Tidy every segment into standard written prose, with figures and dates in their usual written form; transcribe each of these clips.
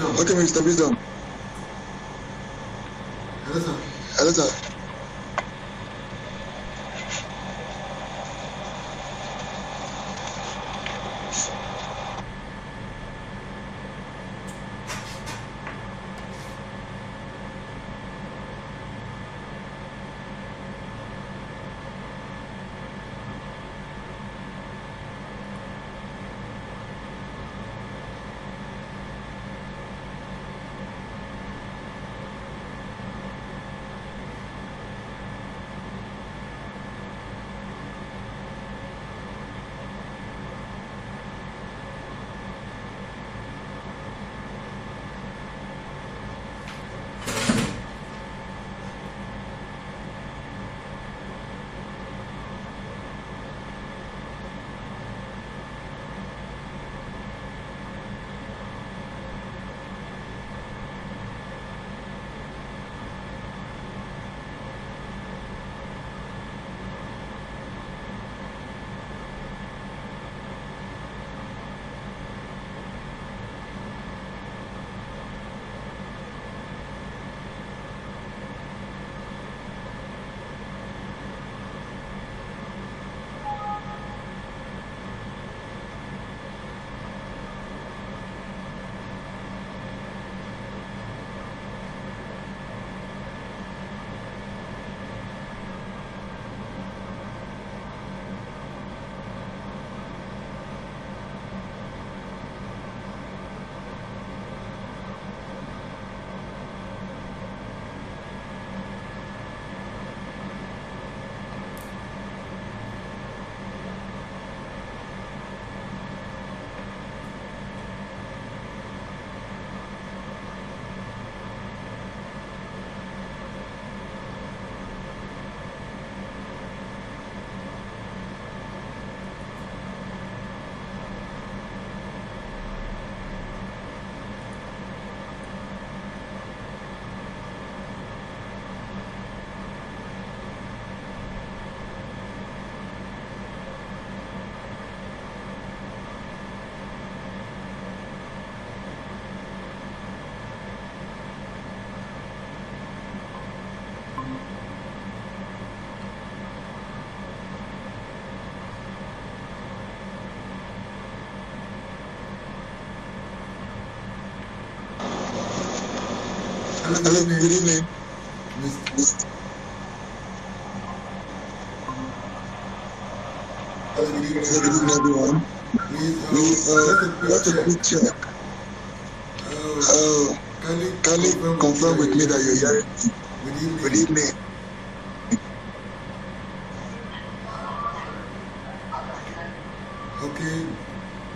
Okay, Mr. Wisdom. Hello, sir. Hello, sir. Hello, good evening. Hello, good evening, Hello, good evening, everyone. Let a quick check. Kindly confirm with me that you're hearing me. Good evening. Okay,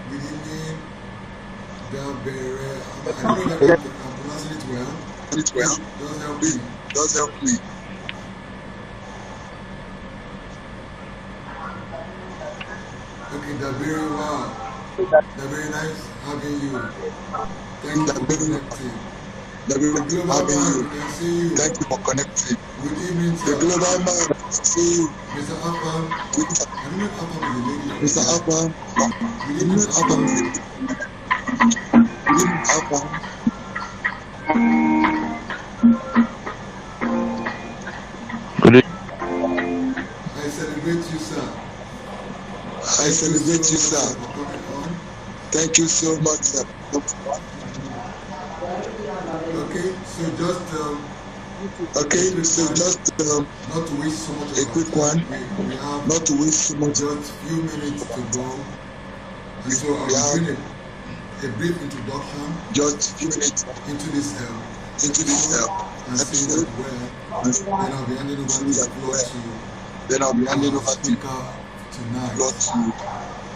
good evening. I don't know if I'm pronouncing it well. It well. Please, Does help me. Okay, that's very wow. That's very nice having you. Thank you for connecting. The global Having man, you. we can see you. Thank you for connecting. Good evening, The sir. global man, see you. Mr. Afam. I don't know if Afam is a lady. Mr. Afam. Good evening, Afam. Good evening, Afam. I celebrate you, sir. I celebrate you, sir. Thank you so much, sir. Okay, so just not to waste so much a of quick our time. one. We have Not to waste so much. just few minutes to go. And so I'll bring a brief introduction Just few minutes into this episode. Then I'll be handing over the floor Then I'll be handing over our the speaker tonight, floor to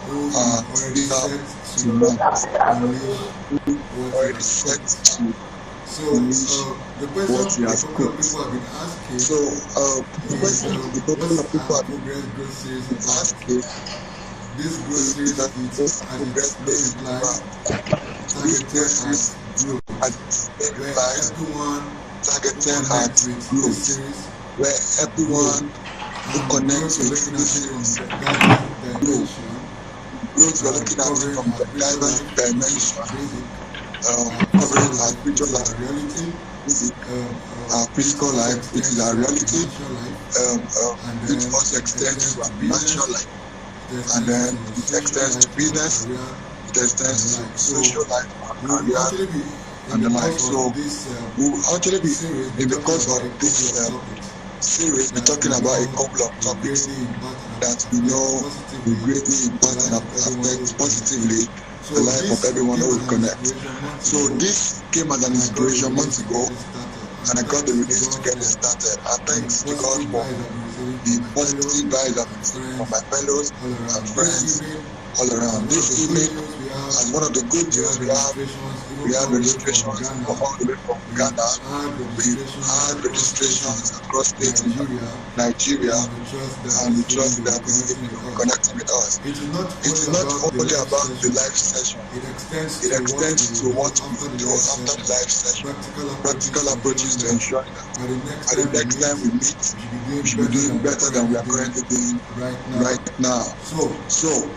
who already set to already set to So the question a couple of people have been asking the question a couple of people have been growth series asking this growth series is, as its name implies, targeted at growth, where everyone who connects with this series growth, we're looking at it from diverse dimension, covering our spiritual life, our physical life, which is our reality, which also extends to our financial life, and then it extends to business, it extends to social life, our career, and the like. So we'll actually be, in the course of this series, be talking about a couple of topics that we know will greatly impact and affect positively the life of everyone who will connect. So this came as an inspiration months ago, and I got the release to get it started. And thanks to God for the positive vibes I've received from my fellows and friends all around. This evening, as one of the good news we have registrations from all the way from Ghana. We've had registrations across states in Nigeria, and we trust that this evening will be connecting with us. It is not only about the live session, it extends to what we will do after the live session. Practical approaches to ensuring that by the next time we meet, we should be doing better than we are currently doing right now. So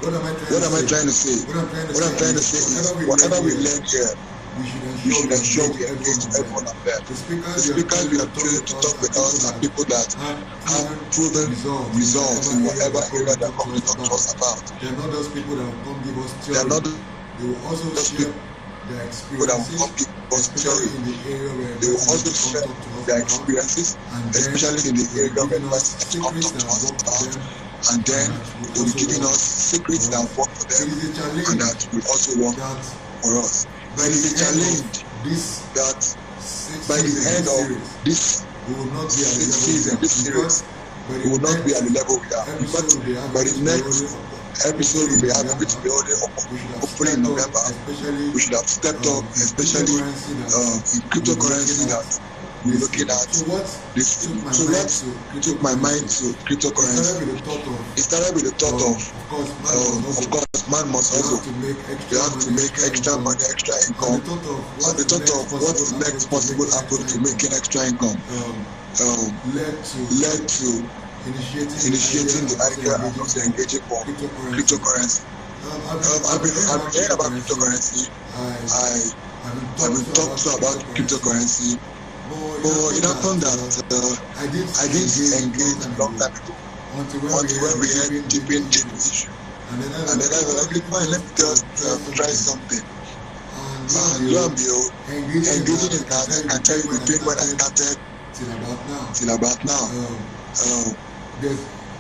what am I trying to say? What I'm trying to say is whatever we learn here, we should ensure we engage everyone up there. The speakers we have chosen to talk with us are people that have proven results in whatever area they're coming to talk to us about. They are not those people that will come give us theory. They are not they will also share their experiences, that will come give us theory. They will also share their experiences, especially in the area where they come talk to us about. And then they will be giving us secrets that work for them and that will also work for us. But it is a challenge that by the end of this season, this series, we will not be at the level we are. In fact, by the next episode we'll be having, which will be hopefully in November, we should have stepped up, especially in cryptocurrency that we're looking at this. So what took my mind to cryptocurrency? It started with the thought of course, man must hustle. You have to make extra money, extra income. And the thought of what's the next possible approach to making extra income led to initiating the idea and also engaging for cryptocurrency. I've been hearing about cryptocurrency. I've been talked to about cryptocurrency. But it happened that I didn't engage a long time ago until when we had deep in the issue. And then I was like, fine, let me just try something. And lo and behold, engaging in that, I can tell you between when I started till about now,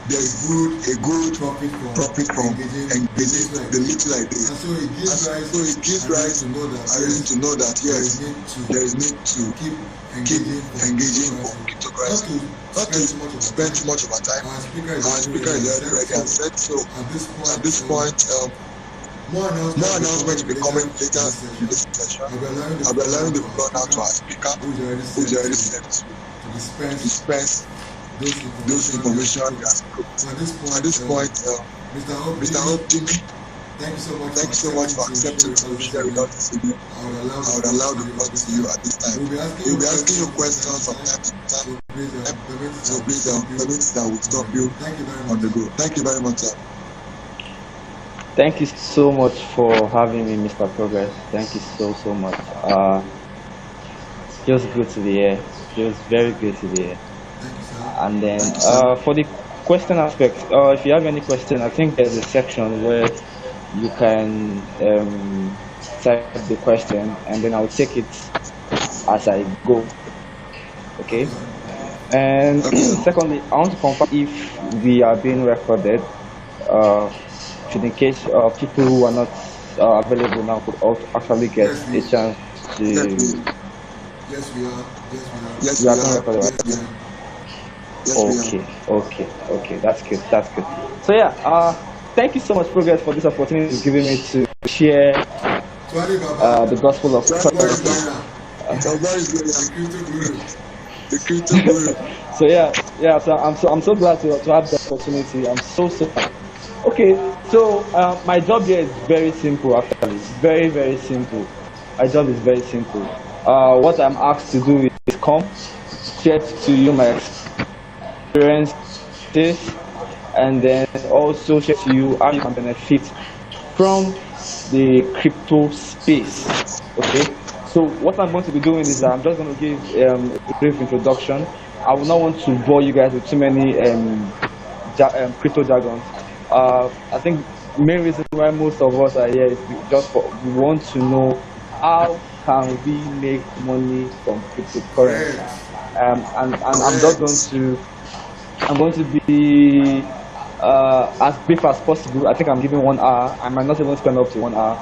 there's a good profit from engaging the little I did. And so it gives rise a reason to know that yes, there is need to keep engaging for cryptocurrency. Not to spend too much of our time. Our speaker is already and said so. At this point, more announcements will be coming later in this session. I'll be allowing the floor now to our speaker, who is already set to dispense those information. At this point, Mr. Hope Jimmy, thank you so much for accepting to share with us this evening. I would allow the floor to you at this time. We'll be asking you questions from time to time. So please permit that will stop you on the go. Thank you very much, sir. Thank you so much for having me, Mr. Progress. Thank you so much. Feels good to be here. Feels very good to be here. And then for the question aspect, if you have any question, I think there's a section where you can type the question, and then I'll take it as I go. Okay. And secondly, I want to confirm if we are being recorded. In case people who are not available now could also actually get a chance to. Yes, we are. Yes, we are. Recorded, right? Yes, okay, that's good. So yeah, thank you so much, Progress, for this opportunity giving me to share the gospel of Christ. So yeah, so I'm so glad to have the opportunity. I'm so okay. So my job here is very simple, actually. Very, very simple. My job is very simple. What I'm asked to do is come share to you my experiences, and then also share to you how you can benefit from the crypto base. Okay, so what I'm going to be doing is I'm just going to give a brief introduction. I will not want to bore you guys with too many crypto jargons. I think the main reason why most of us are here is just for we want to know how can we make money from cryptocurrency. And I'm going to be as brief as possible. I think I'm giving 1 hour. I might not even spend up to 1 hour.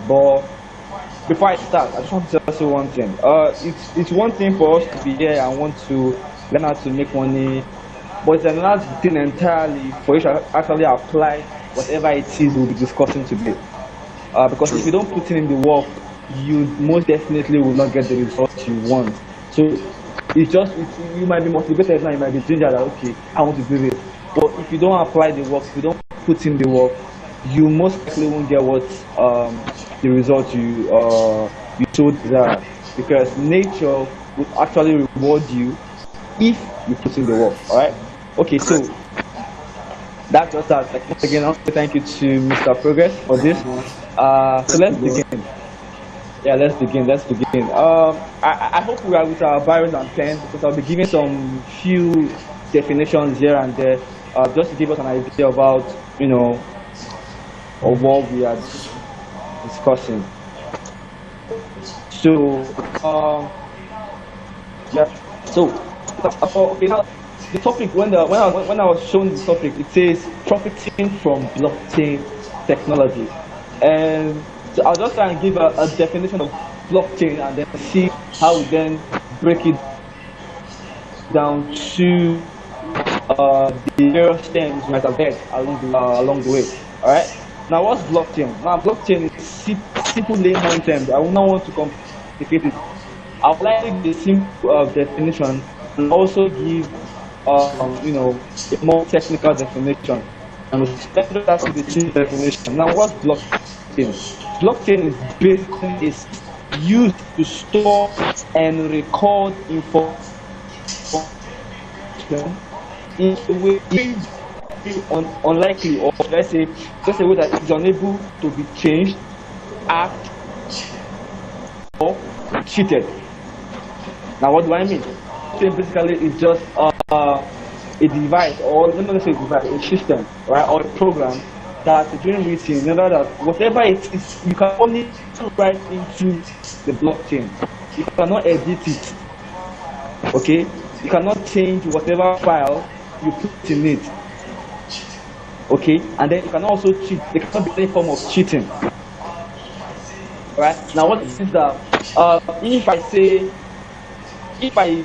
But before I start, I just want to tell you one thing. It's one thing for us to be here and want to learn how to make money, but it's another thing entirely for you to actually apply whatever it is we'll be discussing today. Because if you don't put in the work, you most definitely will not get the results you want. So you might be motivated now, you might be doing that, okay, I want to do this. But if you don't apply the work, if you don't put in the work, you most likely won't get what the result you so desire. Because nature will actually reward you if you put in the work. All right. Okay. So that's just that. Like, once again, I'll say thank you to Mr. Progress for this. So let's begin. Yeah, let's begin. I hope we are with our virus and pen, because I'll be giving some few definitions here and there, just to give us an idea about, of what we are discussing. So, yeah. So, okay. Now, the topic when I was shown the topic, it says profiting from blockchain technology, and so I'll just try and give a definition of blockchain and then see how we then break it down to the various terms we might have heard along the way. All right. Now, what's blockchain? Now, blockchain is simple layman terms. I will not want to complicate it. I would like to give a simple definition and also give a more technical definition. And we'll step that to the simple definition. Now, what's blockchain? Blockchain is basically used to store and record information in a way unlikely, or let's say just a way that is unable to be changed, hacked, or cheated. Now, what do I mean? Basically, it's just a device, or let me say a device, a system, right, or a program that is being written in order that whatever it is, you can only write into the blockchain. You cannot edit it. Okay, you cannot change whatever file you put in it. Okay, and then you can also cheat. There cannot be any form of cheating. Right now, what is that? If I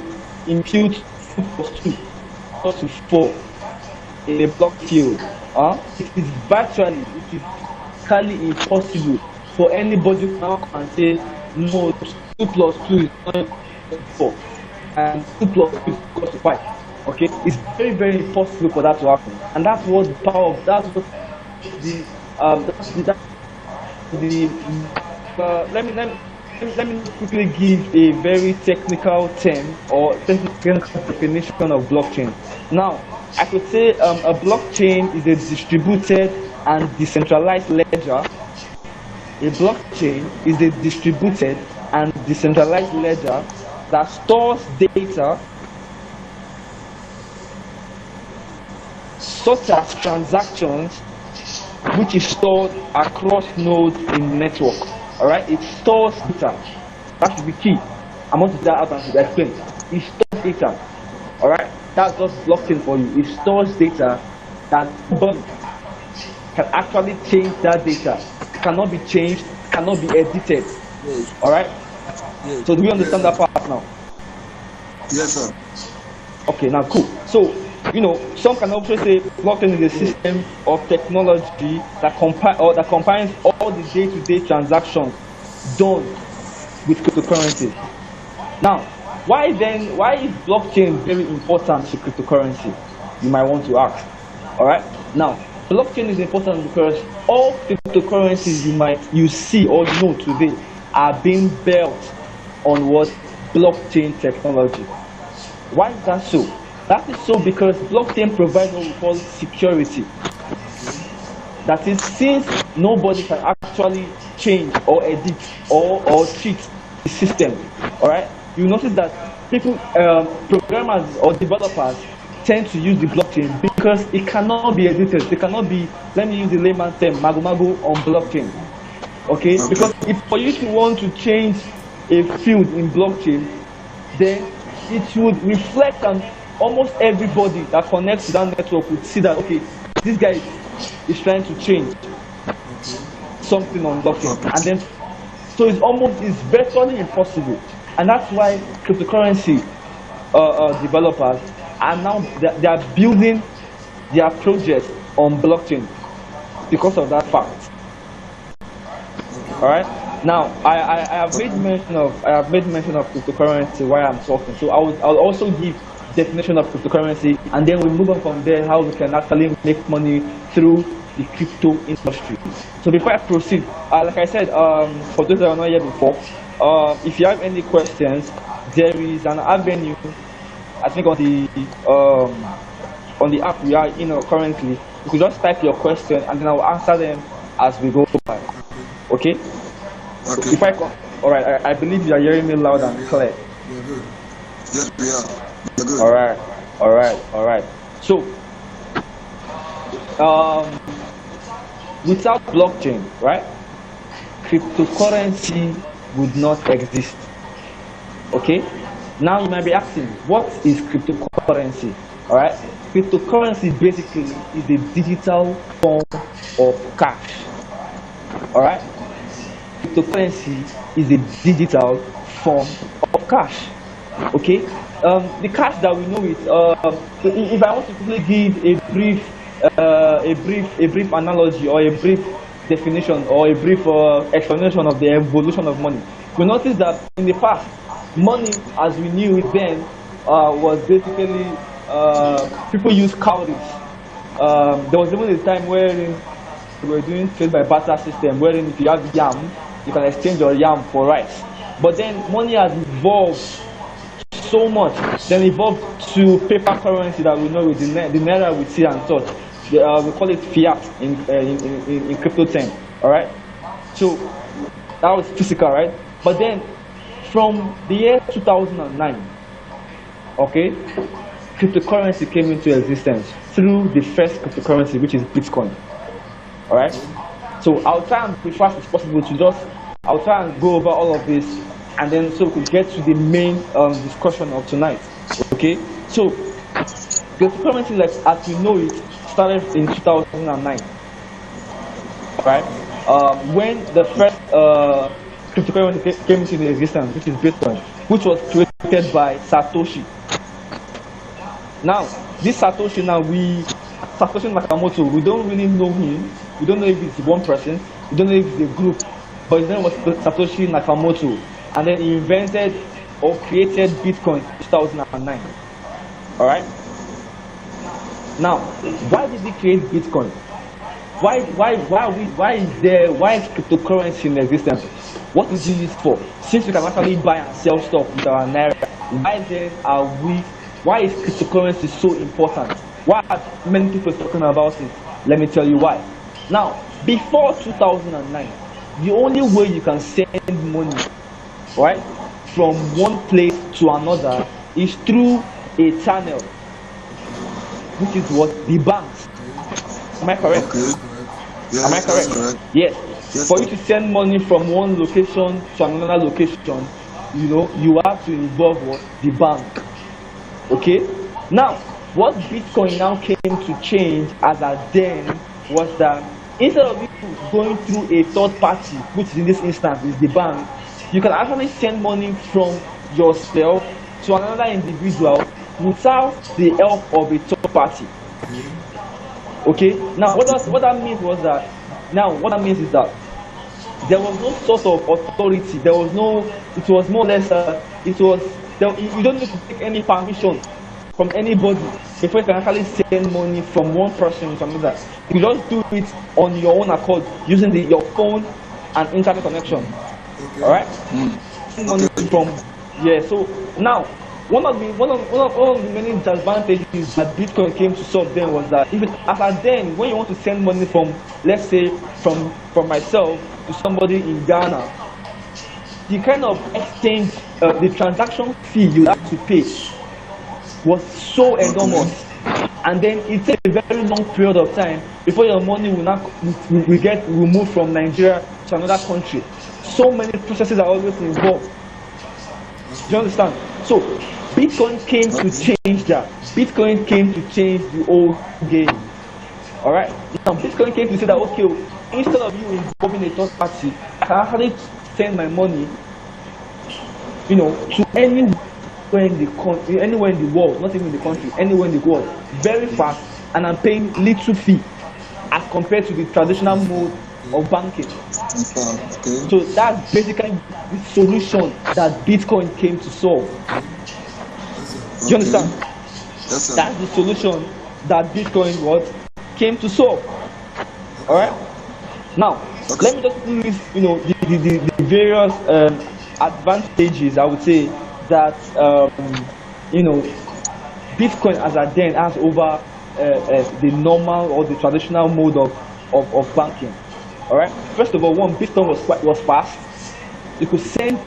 impute 2 plus 2 equals to 4 in a block field, it is virtually impossible for anybody to now and say no, 2 plus 2 is not equal to 4 and 2 plus 2 is equal to 5. Okay, it's very, very impossible for that to happen, and that's what the power of let me quickly give a very technical term or technical definition of blockchain. Now, I could say a blockchain is a distributed and decentralized ledger. A blockchain is a distributed and decentralized ledger that stores data such as transactions, which is stored across nodes in the network. All right, it stores data. That should be key. I'm going to do that out and explain. It stores data. All right, that's just blockchain for you. It stores data that nobody can actually change. That data it cannot be changed, cannot be edited. Yes. All right. Yes. So do we understand that part now? Yes, sir. Okay, now cool. So, some can also say blockchain is a system of technology that combines all the day-to-day transactions done with cryptocurrency. Now, why is blockchain very important to cryptocurrency? You might want to ask. All right. Now, blockchain is important because all cryptocurrencies you see or you know today are being built on what blockchain technology. Why is that so? That is so because blockchain provides what we call security. That is, since nobody can actually change or edit or cheat the system. All right, you notice that people, programmers or developers, tend to use the blockchain because it cannot be edited. It cannot be, let me use the layman term, mago mago on blockchain. Okay, because if for you to want to change a field in blockchain, then it would reflect on almost everybody that connects to that network would see that, okay, this guy is trying to change something on blockchain, and then so it's virtually impossible. And that's why cryptocurrency developers are now, they are building their projects on blockchain because of that fact. All right. Now I have made mention of cryptocurrency while I'm talking. So I'll also give definition of cryptocurrency, and then we move on from there how we can actually make money through the crypto industry. So before I proceed, like I said, for those that are not here before, if you have any questions, there is an avenue, I think on the app we are currently. You could just type your question and then I will answer them as we go by. Okay? Okay. If all right, I believe you are hearing me loud and clear. You're good. Yes, we are. You're good. All right. So, without blockchain, right, cryptocurrency would not exist. Okay? Now you might be asking, what is cryptocurrency? All right? Cryptocurrency basically is a digital form of cash. All right? Cryptocurrency is a digital form of cash. Okay? The cash that we know it. If I want to quickly give a brief analogy or a brief definition or a brief explanation of the evolution of money, we notice that in the past, money as we knew it then was basically people use cowries. There was even a time wherein we were doing trade by barter system, wherein if you have yam, you can exchange your yam for rice. But then money has evolved so much, then evolved to paper currency that we know with the naira we see and such. We call it fiat in crypto term. All right. So that was physical, right? But then from the year 2009, okay, cryptocurrency came into existence through the first cryptocurrency, which is Bitcoin. All right. So I'll try and be fast as possible I'll try and go over all of this, and then so we can get to the main discussion of tonight. Okay. So cryptocurrency, like as we know it, started in 2009. Right. When the first cryptocurrency came into existence, which is Bitcoin, which was created by Satoshi. Now, this Satoshi Nakamoto, we don't really know him. We don't know if it's one person. We don't know if it's a group. But his name was Satoshi Nakamoto. And then he invented or created Bitcoin in 2009. Alright? Now, why did he create Bitcoin? Why is cryptocurrency in existence? What is it used for? Since we can actually buy and sell stuff with our naira, why is cryptocurrency so important? Why are many people talking about it? Let me tell you why. Now, before 2009, the only way you can send money, right, from one place to another is through a channel, which is what? The banks. Am I correct? Okay. Yes, Am I correct? correct. Yes. Yes, For sir. you to send money from one location to another location, you have to involve what? The bank. Okay? Now, what Bitcoin now came to change as at then was that instead of you going through a third party, which in this instance is the bank, you can actually send money from yourself to another individual without the help of a third party. Okay? Now, what that means is that there was no sort of authority. It was more or less, you don't need to take any permission from anybody before you can actually send money from one person to another. You just do it on your own accord using your phone and internet connection. Okay. All right. Mm. Send money from So now one of the many disadvantages that Bitcoin came to solve then was that even as at then, when you want to send money from, let's say, from myself to somebody in Ghana, the kind of exchange, the transaction fee you have to pay was so enormous, and then it takes a very long period of time before your money will get removed from Nigeria to another country. So many processes are always involved. Do you understand? So Bitcoin came to change that. Bitcoin came to change the old game. All right. Now Bitcoin came to say that, okay, instead of you involving a third party, I can actually send my money, to anywhere in the world, not even in the country, anywhere in the world, very fast, and I'm paying little fee as compared to the traditional mode of banking. Okay. So that's basically the solution that Bitcoin came to solve. Do you understand? Yes, sir. That's the solution that Bitcoin came to solve. All right. Now, let me just list, the various advantages, I would say, that Bitcoin as at then has over the normal or the traditional mode of banking. All right. First of all, Bitcoin was fast. You could send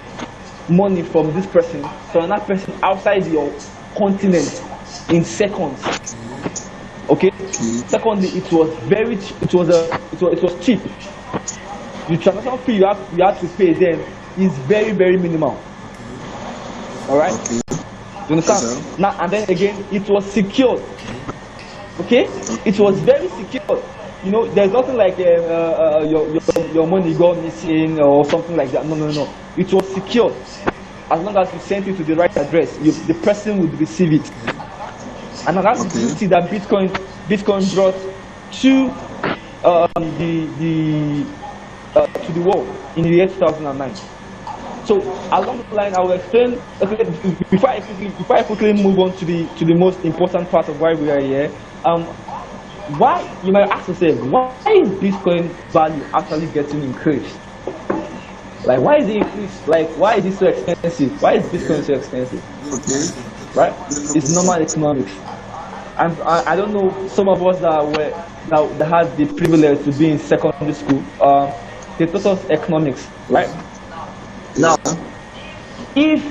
money from this person to another person outside your continent in seconds. Okay. Secondly, it was very cheap. It was cheap. The transaction fee you have to pay then is very, very minimal. All right. You understand? Yes, now, and then again, it was secured. Okay, it was very secured. There's nothing like your money got missing or something like that. No. It was secured. As long as you sent it to the right address, the person would receive it. And that's the beauty that Bitcoin brought to to the world in the year 2009. So along the line, I will explain. Okay, before I quickly move on to the most important part of why we are here. Why, you might ask yourself, why is Bitcoin value actually getting increased? Like, why is it increased? Like, why is it so expensive? Why is Bitcoin so expensive? Right? It's normal economics. And I don't know, some of us that had the privilege to be in secondary school, they taught us economics, right? Now, if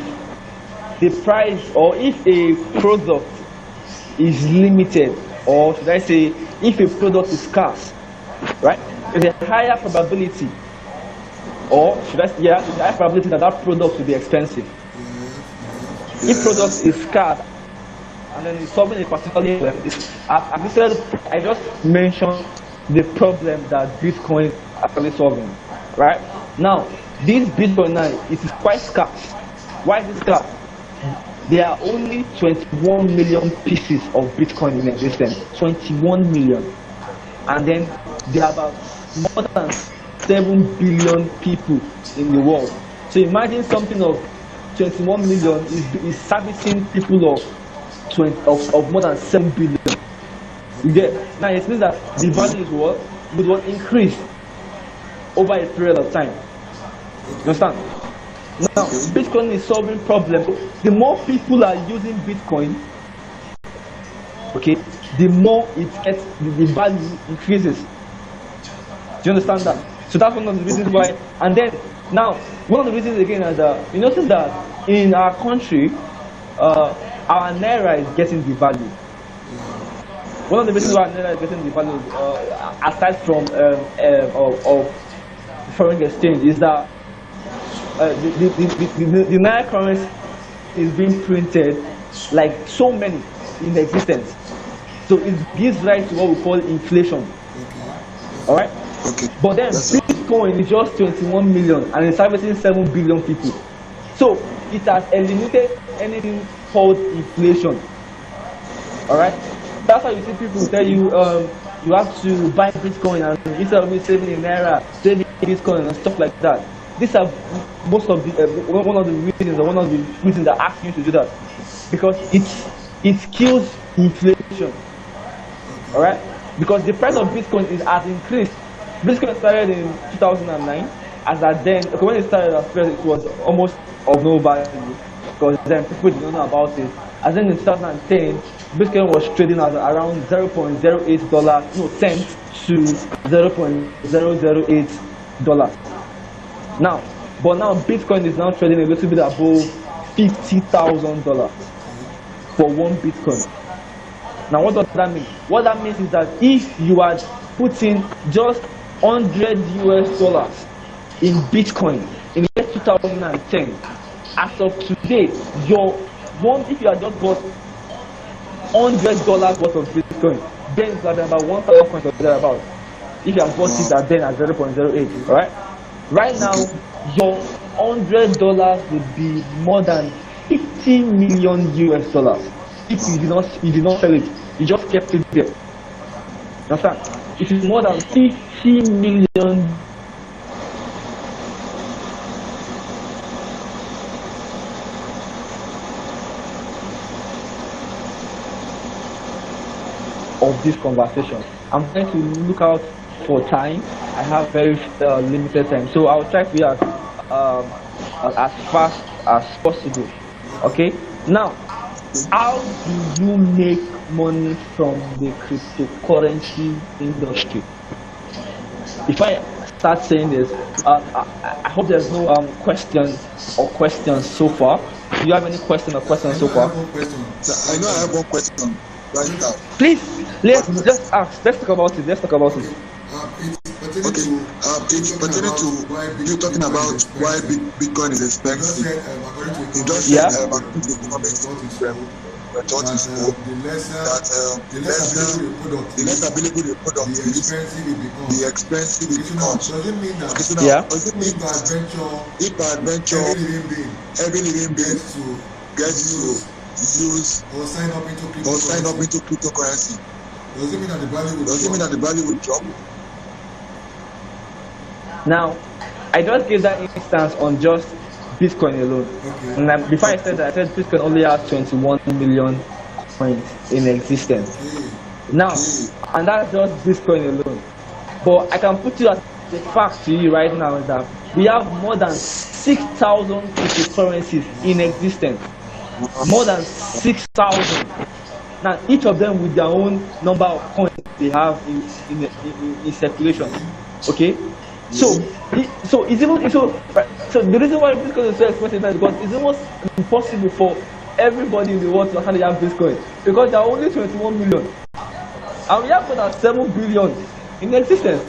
the price or if a product is limited, or should I say, if a product is scarce, right? There's a higher probability, or should I say, there's a higher probability that product will be expensive. If product is scarce, and then it's solving a particular problem, I just mentioned the problem that Bitcoin is actually solving, right? Now, this Bitcoin now, it is quite scarce. Why is it scarce? There are only 21 million pieces of Bitcoin in existence. 21 million. And then there are about more than 7 billion people in the world. So imagine something of 21 million is servicing people of more than 7 billion. You get? Now it means that the value is would increase over a period of time. You understand? Now, Bitcoin is solving problems. The more people are using Bitcoin, okay, the more the value increases. Do you understand that? So that's one of the reasons why. And then now, one of the reasons again is that you notice that in our country, our naira is getting devalued. One of the reasons why our naira is getting devalued, aside from of foreign exchange, is that the naira currency is being printed like so many in existence. So it gives rise to what we call inflation. Alright? But then Bitcoin is just 21 million and it's servicing 7 billion people. So it has eliminated anything called inflation. Alright? That's why you see people tell you you have to buy Bitcoin and instead of saving in naira, saving Bitcoin and stuff like that. These are most of the one of the reasons that ask you to do that, because it kills inflation. All right, because the price of Bitcoin has increased. Bitcoin started in 2009. As at then, okay, when it started at first, it was almost of no value. because then people didn't know about it. As then in 2010, Bitcoin was trading at around cents to $0.008. Now, but now Bitcoin is now trading a little bit above $50,000 for one Bitcoin. Now, what does that mean? What that means is that if you are putting just $100 in Bitcoin in the year 2010, as of today, if you are just bought $100 worth of Bitcoin, then it's like about 1,000 coins or thereabouts. If you have bought it at then at 0.08, right? Right now, your $100 would be more than $50 million if you did not sell it. You just kept it there. Understand? It is more than $50 million. Of this conversation. I'm trying to look out for time. I have very limited time, so I'll try to be as fast as possible. Okay. Now, how do you make money from the cryptocurrency industry? If I start saying this, I hope there's no questions so far. Do you have any questions so far? I know I have one question right now. Please, let's ask. Let's talk about it. Okay. It's pertaining to you talking about why Bitcoin is expensive. You just said about the thought is that the less available the product is, the expensive it becomes. Does it mean that Does it mean that if by adventure every living being gets to use or sign up into cryptocurrency, does it mean that the value will drop? Now, I just gave that instance on just Bitcoin alone. Okay. And before I said that, I said Bitcoin only has 21 million coins in existence. Okay. Now, and that's just Bitcoin alone. But I can put you as the fact to you right now is that we have more than 6,000 cryptocurrencies in existence. More than 6,000. Now, each of them with their own number of coins they have in circulation. Okay. So the reason why Bitcoin is so expensive is because it's almost impossible for everybody in the world to handle Bitcoin, because there are only 21 million, and we have more than 7 billion in existence.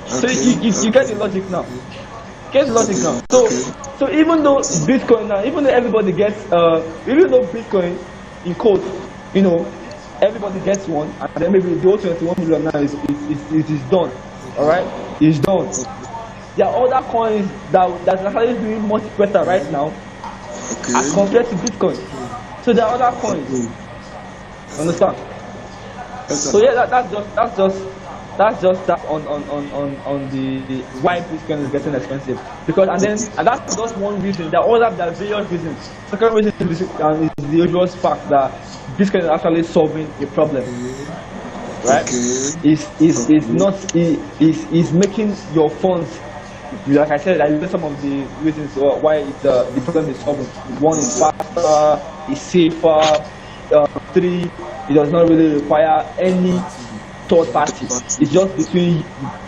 So you get the logic now. So even though Bitcoin now, even though everybody gets, even though Bitcoin in code, everybody gets one, and then maybe the whole 21 million now is done. All right, it's done. There are other coins that are actually doing much better right now as compared to Bitcoin. So there are other coins. Understand? So yeah, that's just that on the why Bitcoin is getting expensive. Because and that's just one reason. There are various reasons. Second reason is the usual fact that Bitcoin is actually solving a problem. Right? Is making your funds, like I said, I know some of the reasons why the problem is solving. One is faster, is safer. 3, it does not really require any third party. It's just between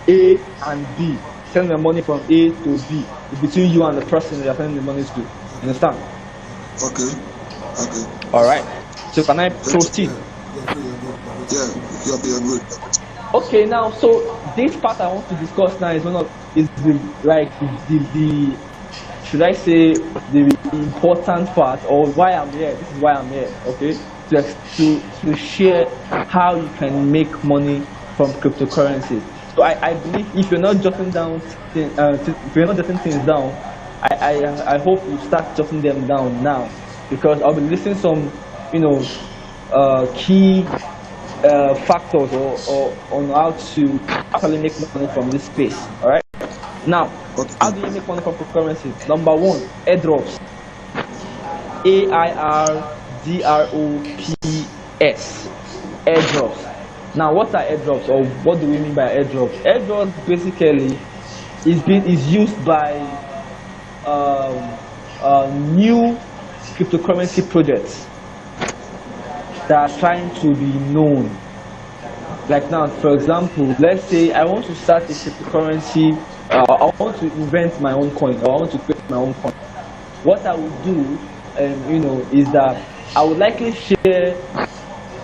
A and B. Send the money from A to B. It's between you and the person you're sending the money to. You understand? Okay. All right. So can I proceed? Yeah, you're good. Okay, now so this part I want to discuss now is the should I say the important part, or why I'm here. This is why I'm here. Okay, to share how you can make money from cryptocurrencies. So I believe if you're not jotting down if you're not jotting things down, I hope you start jotting them down now, because I'll be listing some key factors or on how to actually make money from this space. All right. Now, how do you make money from cryptocurrencies? Number 1, airdrops. AIRDROPS. Airdrops. Now, what are airdrops, or what do we mean by airdrops? Airdrops basically is used by new cryptocurrency projects that are trying to be known. Like now, for example, let's say I want to start a cryptocurrency. I want to invent my own coin, or I want to create my own coin. What I would do, is that I would likely share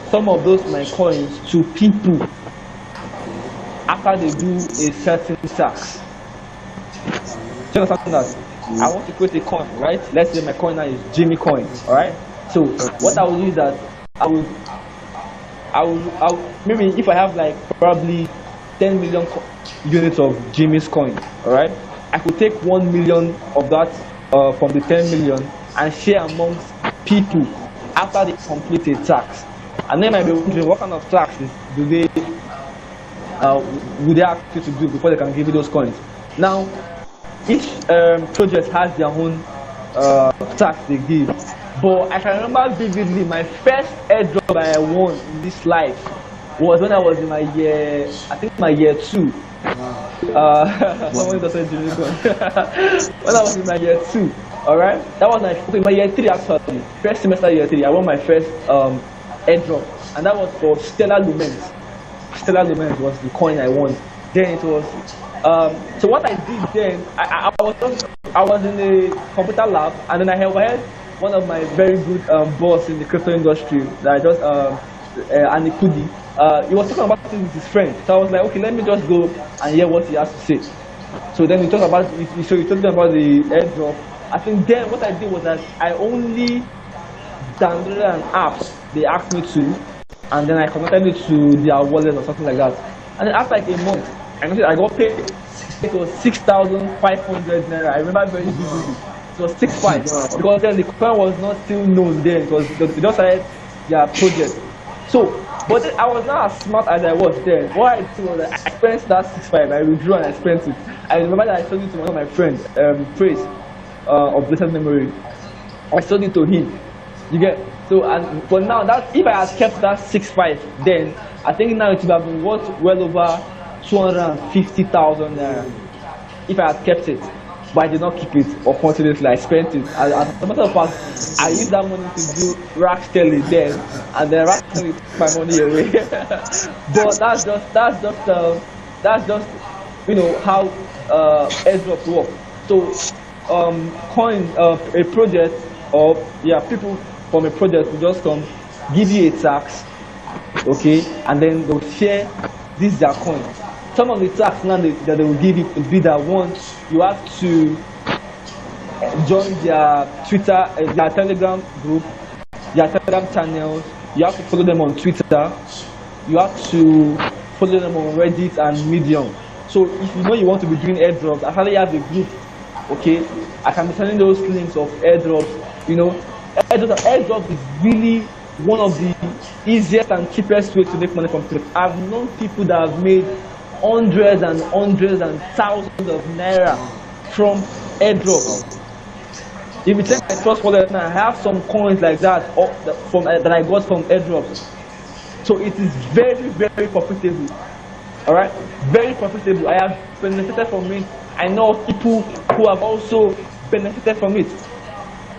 some of those my coins to people after they do a certain task. Do you understand that? I want to create a coin, right? Let's say my coin now is Jimmy coin, all right? So what I will do is that I will maybe if I have like probably 10 million units of Jimmy's coin, all right? I could take 1 million of that from the 10 million and share amongst people after they complete a task. And then I might be wondering what kind of tasks would they ask you to do before they can give you those coins. Now, each project has their own tax they give, but I can remember vividly my first airdrop I won in this life was when I was in my year, I think my year 2. Someone doesn't do this one. When I was in my year 2, all right, that was my year 3 actually. First semester year 3, I won my first airdrop, and that was for Stellar Lumens. Stellar Lumens was the coin I won. Then it was so what I did then, I was in a computer lab, and then I overheard one of my very good boss in the crypto industry that I just Anikudi. He was talking about it with his friend. So I was like, okay, let me just go and hear what he has to say. So then he talked about he told me about the airdrop. I think then what I did was that I only downloaded an app they asked me to, and then I connected it to their wallet or something like that. And then after like a month, I got paid. It was 6,500 naira. I remember very vividly. It was 6,500 because then the coin was not still known then. It was they just started their project. So, but then I was not as smart as I was then. What I did was that I spent that 6,500. I withdrew and I spent it. I remember that I sold it to one of my friends, Praise, of blessed memory. I sold it to him. You get so, and but now that if I had kept that 6,500, then I think now it would have been worth well over 250,000 naira if I had kept it, but I did not keep it. Unfortunately, I spent it. As a matter of fact, I used that money to do rack selling then, and then rack selling took my money away. But that's just how airdrop work. So coin a project, or people from a project will just come give you a tax, okay, and then they'll share this their coin. Some of the tasks now that they will give you could be that once you have to join their Twitter, their Telegram group, their Telegram channels. You have to follow them on Twitter. You have to follow them on Reddit and Medium. So if you know you want to be doing airdrops, I actually have a group. Okay, I can be sending those links of airdrops. Airdrops is really one of the easiest and cheapest ways to make money from crypto. I've known people that have made hundreds and thousands of naira from airdrops. If you check my trust wallet now, I have some coins like that that I got from airdrops. So it is very, very profitable. All right, very profitable. I have benefited from it. I know people who have also benefited from it.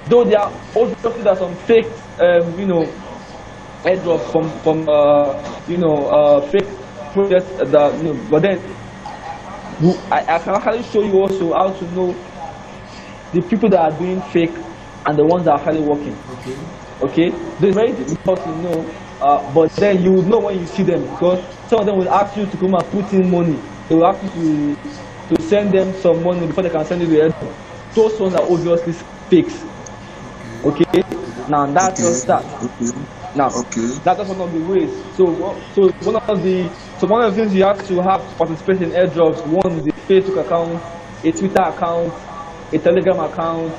Though there are obviously some fake, airdrops from fake projects that but then I can actually show you also how to know the people that are doing fake and the ones that are actually working. Okay, it's very difficult to know, but then you will know when you see them, because some of them will ask you to come and put in money. They will ask you to send them some money before they can send you the airdrop. Those ones are obviously fakes. Okay, now that's just that. Now, that's just one of the ways. So one of the things you have to have to participate in airdrops. One is a Facebook account, a Twitter account, a Telegram account,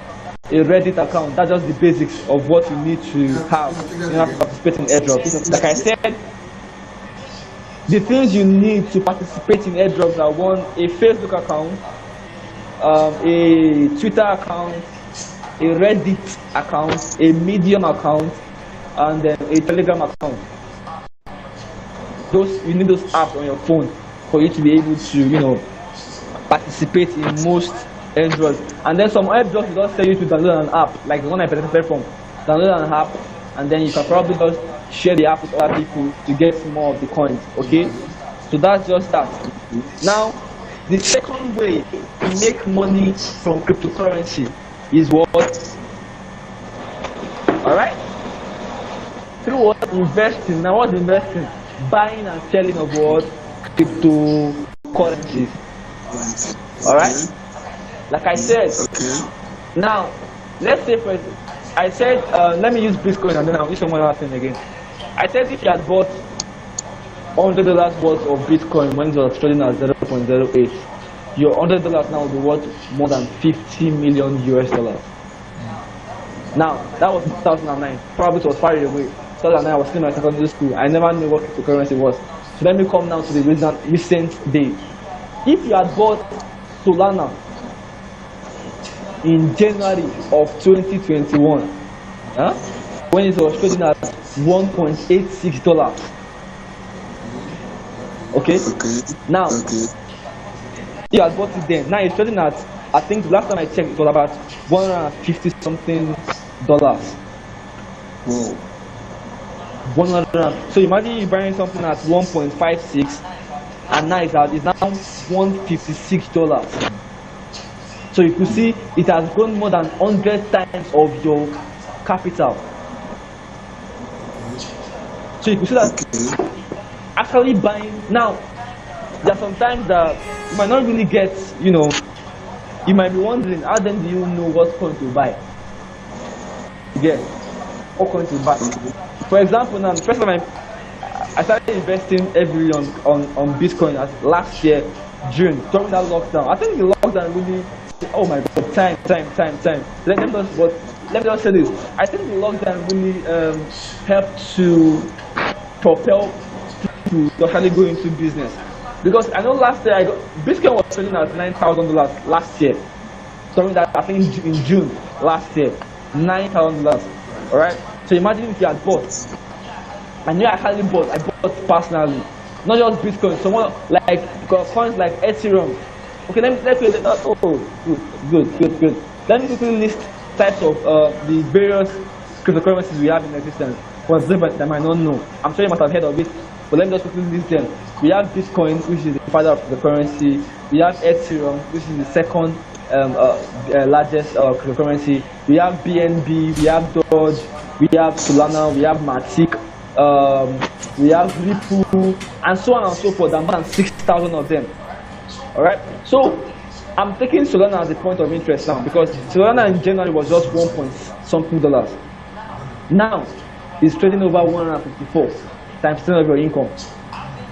a Reddit account. That's just the basics of what you need to have in order to participate in airdrops. Like I said, the things you need to participate in airdrops are one, a Facebook account, a Twitter account, a Reddit account, a Medium account, and then a Telegram account. You need those apps on your phone for you to be able to, participate in most airdrops. And then some airdrops will just tell you to download an app, like the one I benefited from. download an app, and then you can probably just share the app with other people to get more of the coins. Okay, so that's just that. Now, the second way to make money from cryptocurrency is what? All right, through what? Investing. Now, what's investing? Buying and selling of what? Cryptocurrencies. All right, like I said. Now, let's say for I said, let me use Bitcoin and then I'll use some other thing again. I said if you had bought $100 worth of Bitcoin when it was trading at 0.08, your $100 now will be worth more than 50 million US dollars. Now, that was 2009. Probably it was far away. 2009, I was still in my secondary school. I never knew what cryptocurrency was. So let me come now to the recent day. If you had bought Solana in January of 2021, when it was trading at $1.86. Okay? Now, you had bought it then. Now it's trading at, I think the last time I checked, it was about $150 something. Whoa. 100. So imagine you buying something at 1.56, and now it's now $156. So you could see it has grown more than 100 times of your capital. So you could see that actually buying. Now, there are sometimes that you might not really get, you might be wondering, how then do you know what coin to buy? Yes, what coin to buy. For example, now, the first time I started investing heavily on Bitcoin last year, June, during that lockdown. I think the lockdown really, oh my God, time. Let me just say this. I think the lockdown really helped to propel people to actually go into business. Because I know last year Bitcoin was trading at $9,000 last year. During that, I think in June last year, $9,000. All right. So imagine if you had bought. I knew I hadn't bought. I bought personally, not just Bitcoin. Someone like coins like Ethereum. Okay, let me good. Let me quickly list types of the various cryptocurrencies we have in existence. For example, that might not know. I'm sure you must have heard of it, but let me just quickly list them. We have Bitcoin, which is the father of the currency. We have Ethereum, which is the second largest cryptocurrency. We have BNB, we have Doge, we have Solana, we have Matic, we have Ripple, and so on and so forth. There are more than 6,000 of them. All right. So I'm taking Solana as a point of interest now because Solana in January was just $1 point something. Now it's trading over 154 times 10 of your income.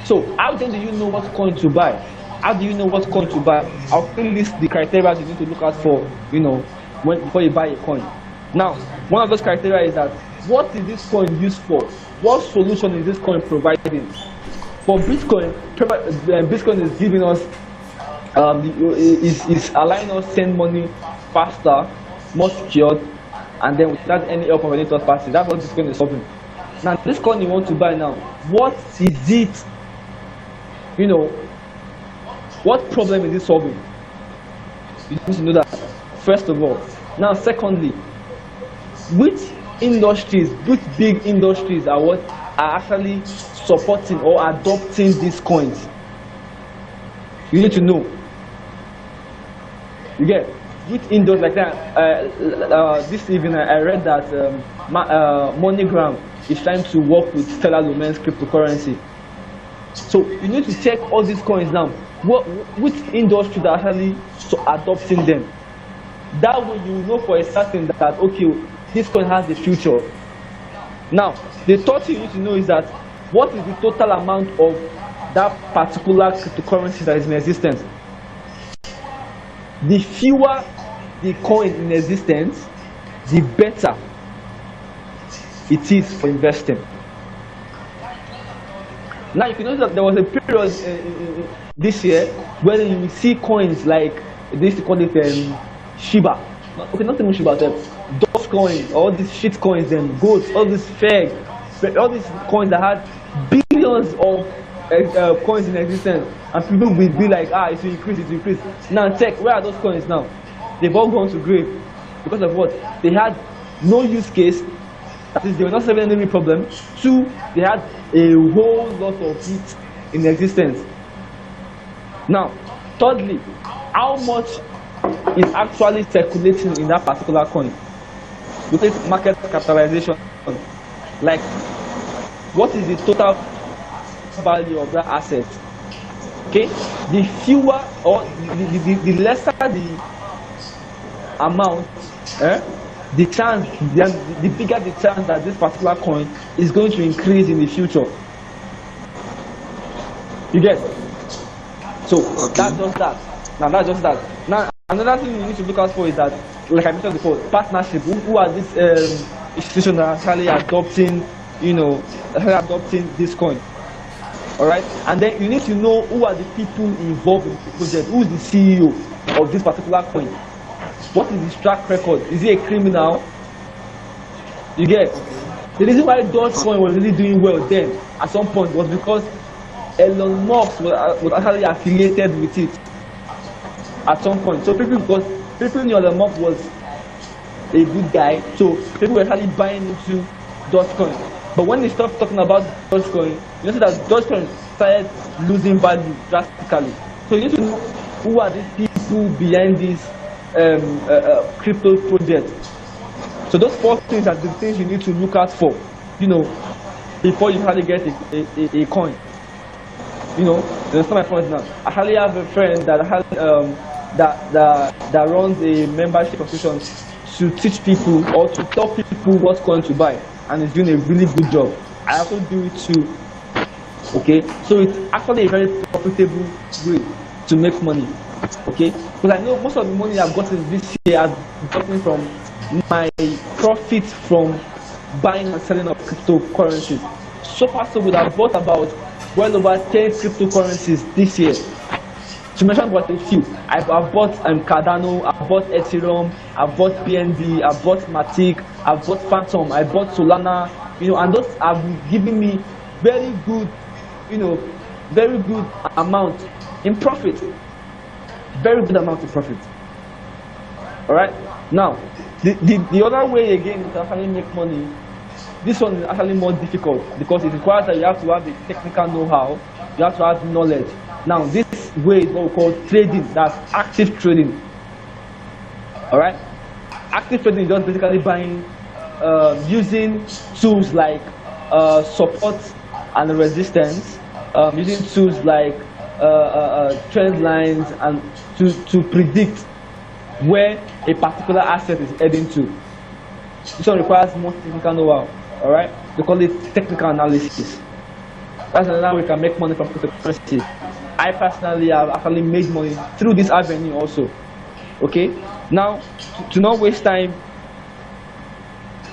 So how then do you know what coin to buy? How do you know what coin to buy? I'll list the criteria you need to look out for, before you buy a coin. Now, one of those criteria is that what is this coin used for? What solution is this coin providing? For Bitcoin, Bitcoin is giving us, is allowing us to send money faster, more secured, and then without any help of any third party. That's what Bitcoin is solving. Now, this coin you want to buy now, what is it? What problem is it solving? You need to know that, first of all. Now, secondly, which big industries are actually supporting or adopting these coins? You need to know. You get which industry like that. This evening I read that MoneyGram is trying to work with Stellar Lumen's cryptocurrency. So you need to check all these coins now. Which industries are actually adopting them? That way you know for a certain that okay, this coin has the future. Now, the third thing you need to know is that what is the total amount of that particular cryptocurrency that is in existence? The fewer the coin in existence, the better it is for investing. Now you can notice that there was a period this year where you will see coins like they used to call it Shiba. Okay, not even Shiba, Dogecoin, all these shit coins, then goats, all these fake, all these coins that had billions of coins in existence, and people will be like, it will increase. Now check, where are those coins now? They've all gone to grave because of what? They had no use case, That is, they were not solving any problem. Two, they had a whole lot of it in existence. Now, thirdly, how much is actually circulating in that particular coin? With its market capitalization, like what is the total value of that asset? Okay, the fewer or the lesser the amount, the chance, the bigger the chance that this particular coin is going to increase in the future. You get? So that's just that. Now that's just that. Now another thing you need to look out for is that, like I mentioned before, partnership. Who are these institutions that are actually adopting, adopting this coin? All right, and then you need to know who are the people involved in the project. Who is the CEO of this particular coin? What is his track record? Is he a criminal? You get? The reason why Dogecoin was really doing well then, at some point, was because Elon Musk was actually affiliated with it at some point. So people knew Elon Musk was a good guy, so people were actually buying into Dogecoin. But when they stopped talking about Dogecoin, you know that Dogecoin started losing value drastically. So you need to know who are these people behind this crypto project. So those 4 things are the things you need to look out for, before you actually get a coin. You understand my point now? I actually have a friend that that runs a membership association to teach people or to tell people what coin to buy, and is doing a really good job. I also do it too. Okay, so it's actually a very profitable way to make money. Okay, because I know most of the money I've gotten this year I've gotten from my profit from buying and selling of cryptocurrencies. So far, so good. I've bought about well over 10 cryptocurrencies this year. To mention about a few, I've bought Cardano, I've bought Ethereum, I've bought BNB, I've bought Matic, I've bought Phantom, I bought Solana, and those have given me very good, very good amount in profit. Very good amount of profit. All right. Now, the other way again to actually make money, this one is actually more difficult because it requires that you have to have the technical know-how, you have to have knowledge. Now, this way is what we call trading. That's active trading. All right. Active trading is just basically buying, using tools like support and resistance, using tools like trend lines, and to predict where a particular asset is heading to. This one requires more technical know-how. All right, they call it technical analysis. That's another way we can make money from cryptocurrency. I personally have actually made money through this avenue also. Okay, now to not waste time,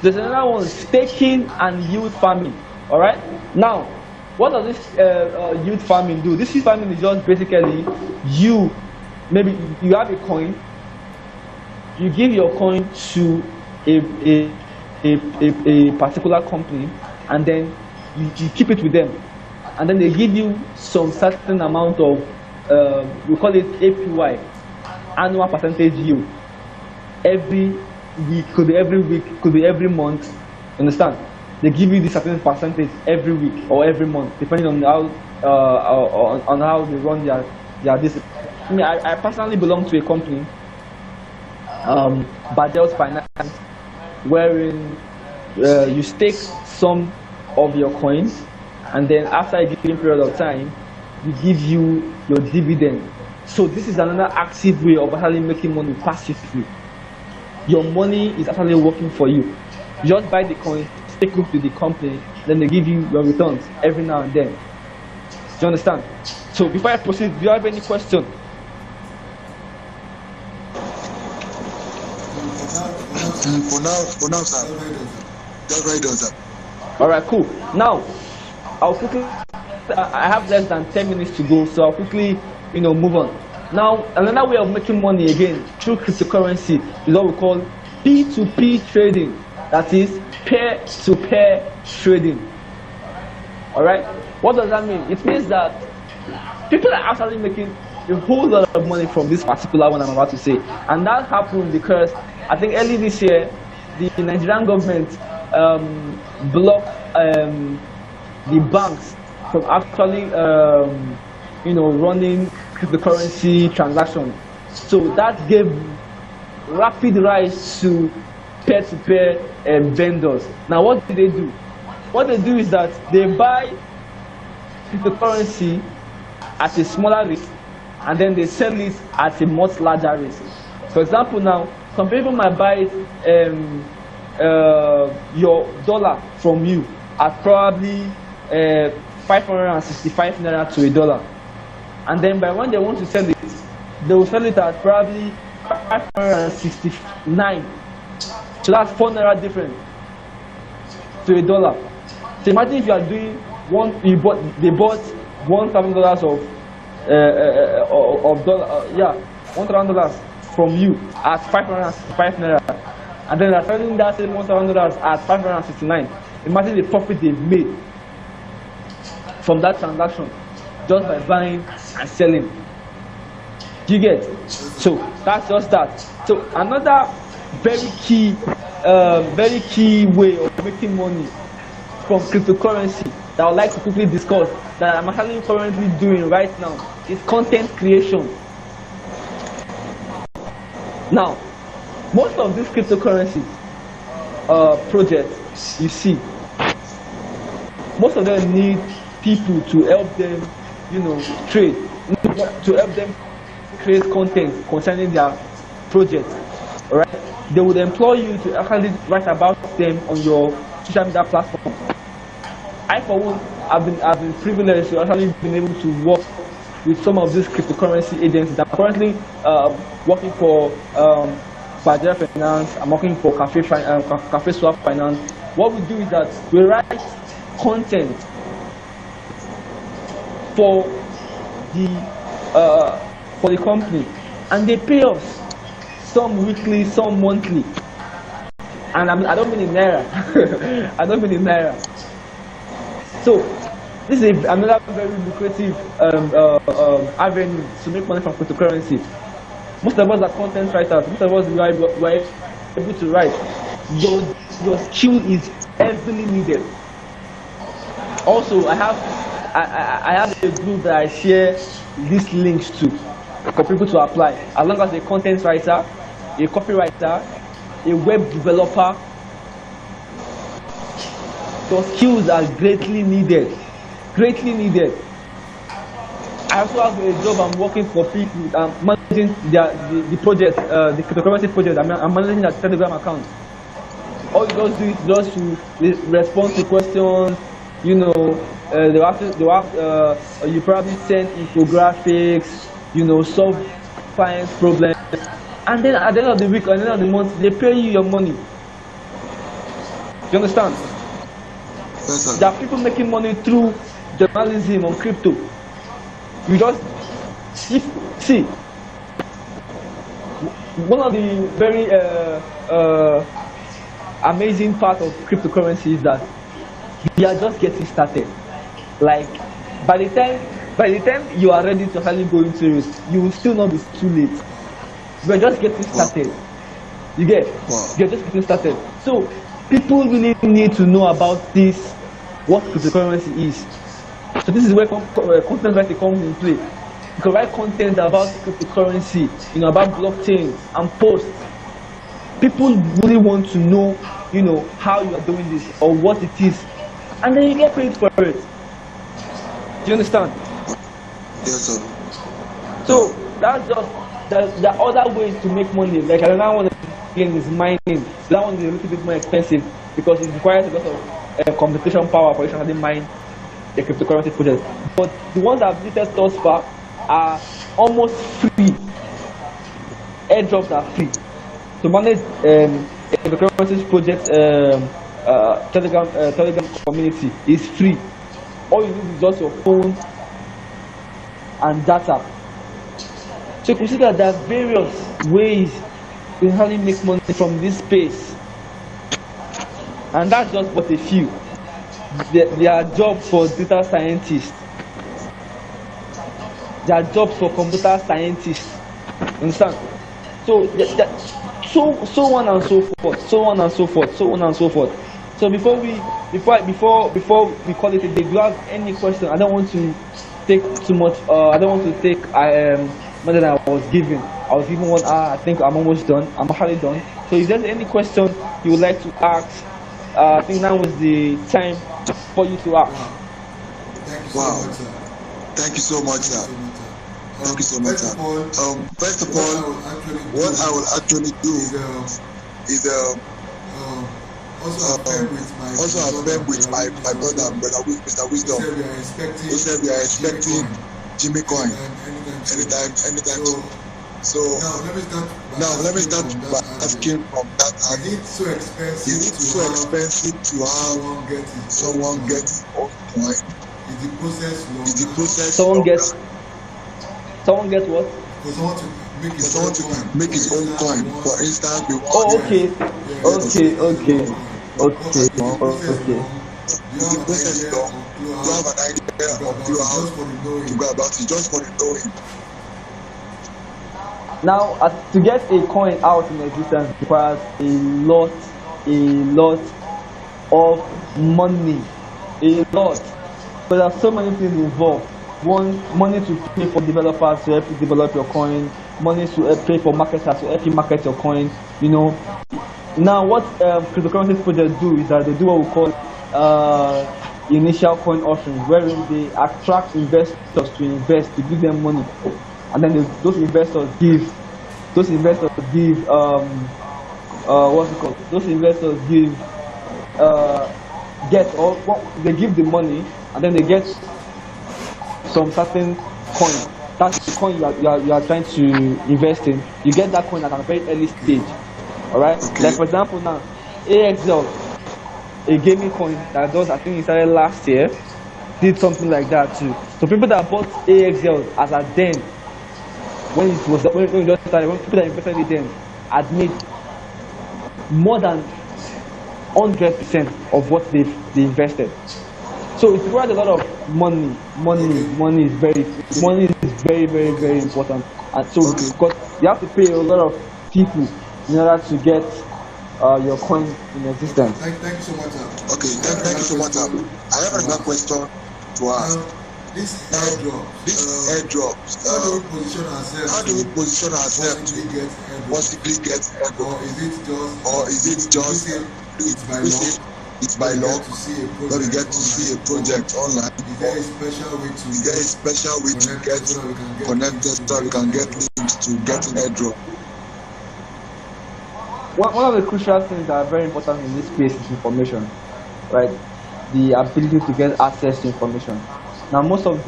there's another one: staking and yield farming. All right, now what does this yield farming do? This yield farming is just basically maybe you have a coin, you give your coin to a particular company, and then you keep it with them, and then they give you some certain amount of we call it APY, annual percentage yield. Every week, could be every week, could be every month. Understand? They give you this certain percentage every week or every month, depending on how they run their this. I personally belong to a company, Badel's Finance, wherein you stake some of your coins, and then after a given period of time, we give you your dividend. So this is another active way of actually making money passively. Your money is actually working for you. You just buy the coin, stake it to the company, then they give you your returns every now and then. Do you understand? So before I proceed, do you have any question? For now, sir. Just write down, sir. All right, cool. Now, I'll quickly. I have less than 10 minutes to go, so I'll quickly, move on. Now, another way of making money again through cryptocurrency is what we call P2P trading. That is peer-to-peer trading. All right. What does that mean? It means that people are actually making a whole lot of money from this particular one I'm about to say, and that happened because I think early this year, the Nigerian government block the banks from actually running cryptocurrency transactions. So that gave rapid rise to peer-to-peer vendors. Now what do they do? What they do is that they buy cryptocurrency at a smaller rate and then they sell it at a much larger rate. For example, now some people might buy your dollar from you at probably 565 naira to $1, and then by when they want to sell it, they will sell it at probably 569. So that's 4 naira difference to $1. So imagine if you are doing they bought $1,000 of $1,000 from you at 565 naira, and then they're selling that same $1,000 at 569. Imagine the profit they've made from that transaction just by buying and selling. Do you get? So that's just that. So another very key way of making money from cryptocurrency that I would like to quickly discuss, that I'm actually currently doing right now, is content creation. Now, most of these cryptocurrency projects you see, most of them need people to help them, trade, to help them create content concerning their project. All right, they would employ you to actually write about them on your social media platform. I, for one, I've been privileged to actually been able to work with some of these cryptocurrency agencies. I'm currently working for Bajaj Finance. I'm working for Cafe Swap Finance. What we do is that we write content for the company, and they pay us some weekly, some monthly. And I don't mean in naira. I don't mean in naira. So this is another very lucrative avenue to make money from cryptocurrency. Most of us are content writers. Most of us were able to write. Your skill is heavily needed. Also, I have a group that I share these links to for people to apply. As long as a content writer, a copywriter, a web developer, your skills are greatly needed. Greatly needed. I also have a job. I'm working for people. I'm managing the project, the cryptocurrency project. I'm managing their Telegram account. All you just do is just to respond to questions. You probably send infographics. Solve clients' problems, and then at the end of the week, at the end of the month, they pay you your money. You understand? Yes, sir. There are people making money through journalism on crypto. You just see one of the very amazing part of cryptocurrency is that we are just getting started. Like by the time you are ready to actually go into it, you will still not be too late. We are just getting started. You get? You're just getting started. So people really need to know about this, what cryptocurrency is. So this is where content writing comes in play. You can write content about cryptocurrency, about blockchain and posts. People really want to know, how you are doing this or what it is, and then you get paid for it. Do you understand? Yes, sir. So that's just there are other ways to make money. Like another one is mining. That one is a little bit more expensive because it requires a lot of computation power for you to actually mine the cryptocurrency project. But the ones that I've visited thus far are almost free. Airdrops are free. To manage a cryptocurrency project Telegram community is free. All you need is just your phone and data. So you can see that there are various ways you can really make money from this space, and that's just but a few. There are jobs for data scientists. There are jobs for computer scientists. Understand? So so on and so forth, so on and so forth, so on and so forth. So before we call it a day, do you have any question? I don't want to take too much. I don't want to take more than I was given. I was given 1 hour. I think I'm almost done. I'm hardly done. So if there's any question you would like to ask, I think now is the time for you to ask. Wow. Thank you so much, sir. Thank you so much, sir. First of all, what I will actually do is also affirm with my brother, Mr. Wisdom, who said we are expecting Jimmy Coin anytime soon. So now let me start by asking from that angle. Is it so expensive to have someone get his own coin? Is the process someone get what? For someone to make his own coin. For instance, we want. Oh, okay. Is the process long? Do you have an idea of how to go about it? Just for the knowing. Now, to get a coin out in existence requires a lot of money. A lot. But there are so many things involved. One, money to pay for developers to help you develop your coin, money to pay for marketers to help you market your coin, you know. Now, what cryptocurrencies projects do is that they do what we call initial coin offerings, wherein they attract investors to invest, to give them money. And then those investors give what's it called? Those investors they give the money, and then they get some certain coin. That's the coin you are trying to invest in. You get that coin at a very early stage. Alright? Okay. Like for example now, AXL, a gaming coin that does, I think it started last year, did something like that too. So people that bought AXL as at then, when it just started, when people that invested in them had made more than 100% of what they invested. So it requires a lot of money. Money is very, very important. And so because you have to pay a lot of people in order to get your coin in existence. Thank you so much, sir. Okay, thank you so much, sir. I have another question to ask. This airdrops. How do we position ourselves to possibly get airdrop? Or is it just it's by law, but we get to see a project online? Is there a special way to get connected so we can get links to getting airdrop? One of the crucial things that are very important in this space is information, right? The ability to get access to information. Now, most of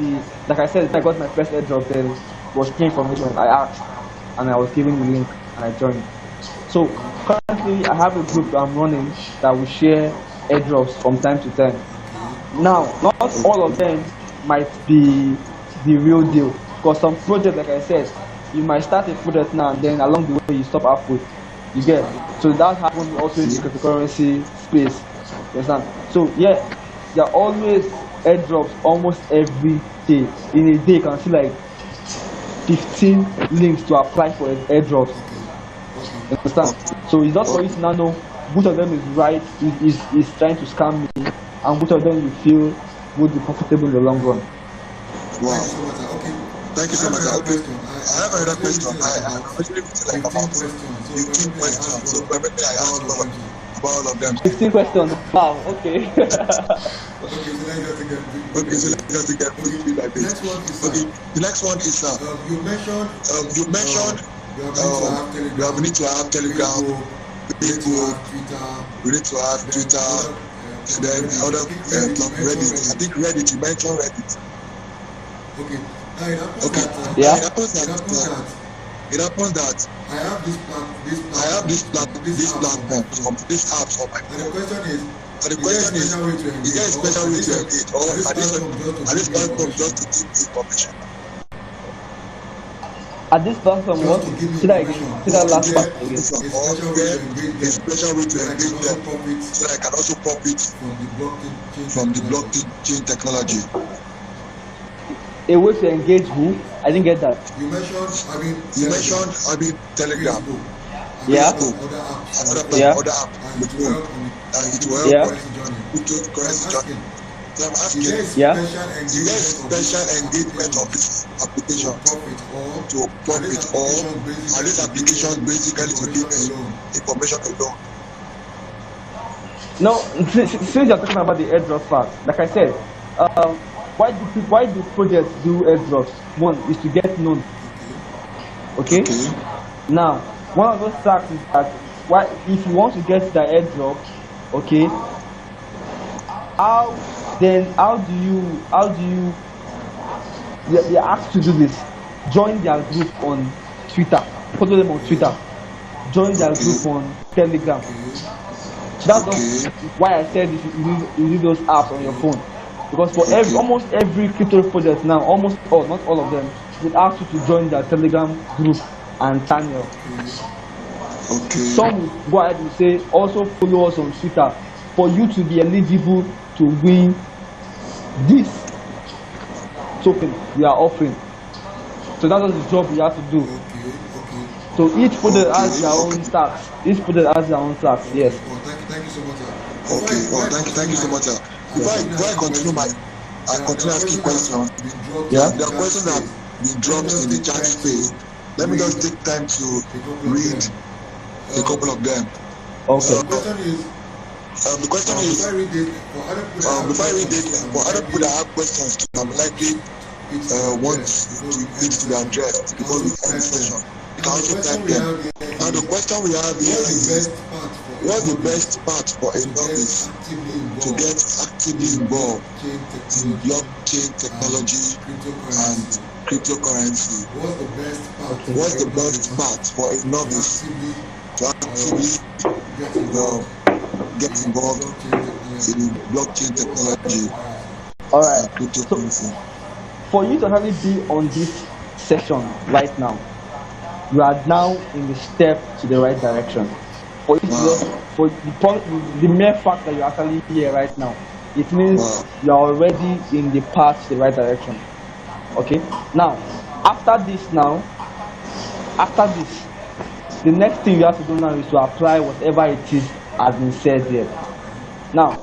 like I said, I got my first airdrop, there was free information. I asked, and I was given the link, and I joined. So currently, I have a group that I'm running that will share airdrops from time to time. Now, not all of them might be the real deal, because some projects, like I said, you might start a project now, and then along the way you stop halfway. You get? So that happens also in the cryptocurrency space. You understand? So yeah, there are always airdrops almost every day. In a day, you can see like 15 links to apply for airdrops. You understand? So it's not for you to now know which of them is right, is trying to scam me, and which of them you feel would be profitable in the long run. Wow. Thank you so much. Okay. I have another question. I actually like about 15 questions. So everything I asked about all of them. 15 questions. Wow. Okay. Okay, so let's just get quickly like this. Okay, the next one is you mentioned we need to have Telegram, Facebook, we need to have Twitter, and then other Reddit. I think Reddit. You mentioned Reddit. Okay. Okay. Yeah. It happens that I have this platform, these apps on my phone. The question is there a special way to engage, or are this platform just to give information? At this platform, what? Should I last part again? A special way to engage them, so I can also profit from the blockchain technology. A way to engage who? I didn't get that. You mentioned, Telegram. Yeah. Other app on the phone, and it will help cryptocurrency journey. So I'm asking, is there special engagement of this application to profit, or are these applications basically to give information alone? No, since you're talking about the airdrop part, like I said, why do projects do airdrops? One is to get known. Okay. Now, one of those facts is that if you want to get the airdrop, okay, how do you they're asked to do this? Join their group on Twitter, follow them on Twitter, join their group on Telegram. That's why I said you need those apps on your phone, because for almost every crypto project now, not all of them, they ask you to join their Telegram group and channel. Some will go ahead and say also follow us on Twitter for you to be eligible to win this token we are offering. So that's the job you have to do. So each project has their own tax. Yes. Thank you so much. Thank you so much. Before I continue asking questions, there are questions that have been dropped in the chat space. Let me just take time to read a couple of them. The question is, before I read it, for other people that have questions, I'm likely want it to be addressed before we end the session. You can also type them. Now the question we have is, what's the best part for a novice to get actively involved in blockchain technology and cryptocurrency? What's the best part for a novice to actively get involved in blockchain technology and cryptocurrency? For you to actually be on this session right now, you are now in the step to the right direction. For the mere fact that you're actually here right now, it means you are already in the path to the right direction. Okay. Now, after this, the next thing you have to do now is to apply whatever it is has been said here. Now,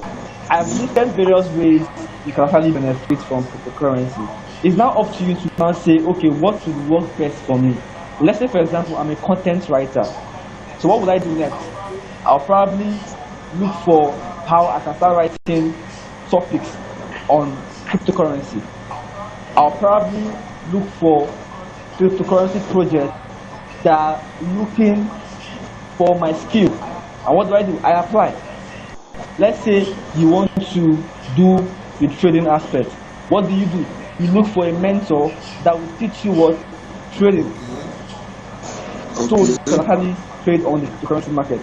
I've listed various ways you can actually benefit from cryptocurrency. It's now up to you to now say, okay, what would work best for me? Let's say, for example, I'm a content writer. So what would I do next? I'll probably look for how I can start writing topics on cryptocurrency. I'll probably look for cryptocurrency projects that are looking for my skill. And what do? I apply. Let's say you want to do the trading aspect. What do? You look for a mentor that will teach you what? Trading. So you can actually trade on the cryptocurrency market.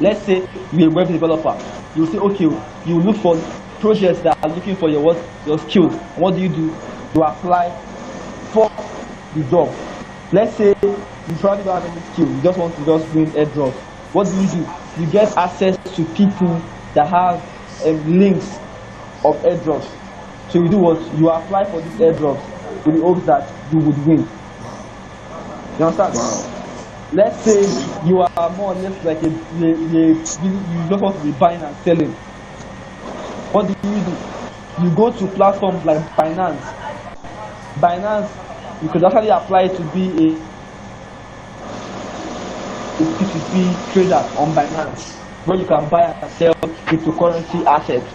Let's say you're a web developer. You say, okay, you look for projects that are looking for your skills. What do? You apply for the job. Let's say you probably don't have any skill. You just want to win airdrops. What do? You get access to people that have links of airdrops. So you do what? You apply for these airdrops with the hopes that you would win. You understand? Let's say you are more or less like you just want to be buying and selling. What do? You go to platforms like Binance. You could actually apply to be a P2P trader on Binance, where you can buy and sell cryptocurrency assets.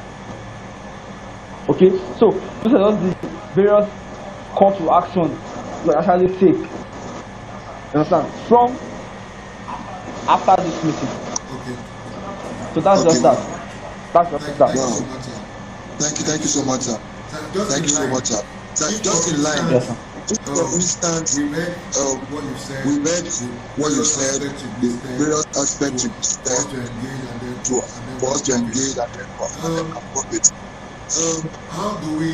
Okay, so those are just the various call to action you actually take. You understand? From after this meeting. So that's just that. That's just that. Thank you so much, sir. Thank you so much, sir. Just in line. Yes, sir. For instance, we read what you said, the various aspects you said for us to engage and then profit. How do we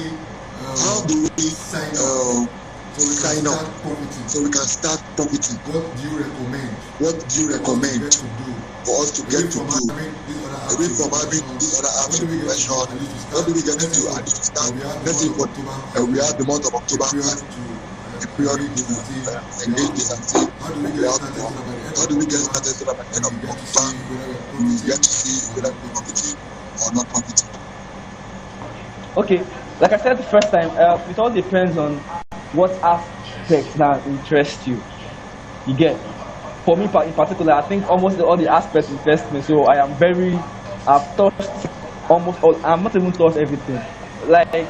sign up so we can start profiting? What do you recommend for us to get to do? Away from having these other apps you mentioned, what do we get to do? And to start, let's say we have the month of October, a period to engage this and say, how do we get started so that by the end of the month, we get to see whether we're profiting or not profiting? Okay, like I said the first time, it all depends on what aspects now interest you. You get. For me in particular, I think almost all the aspects interest me. So I've touched almost all. I'm not even touched everything. Like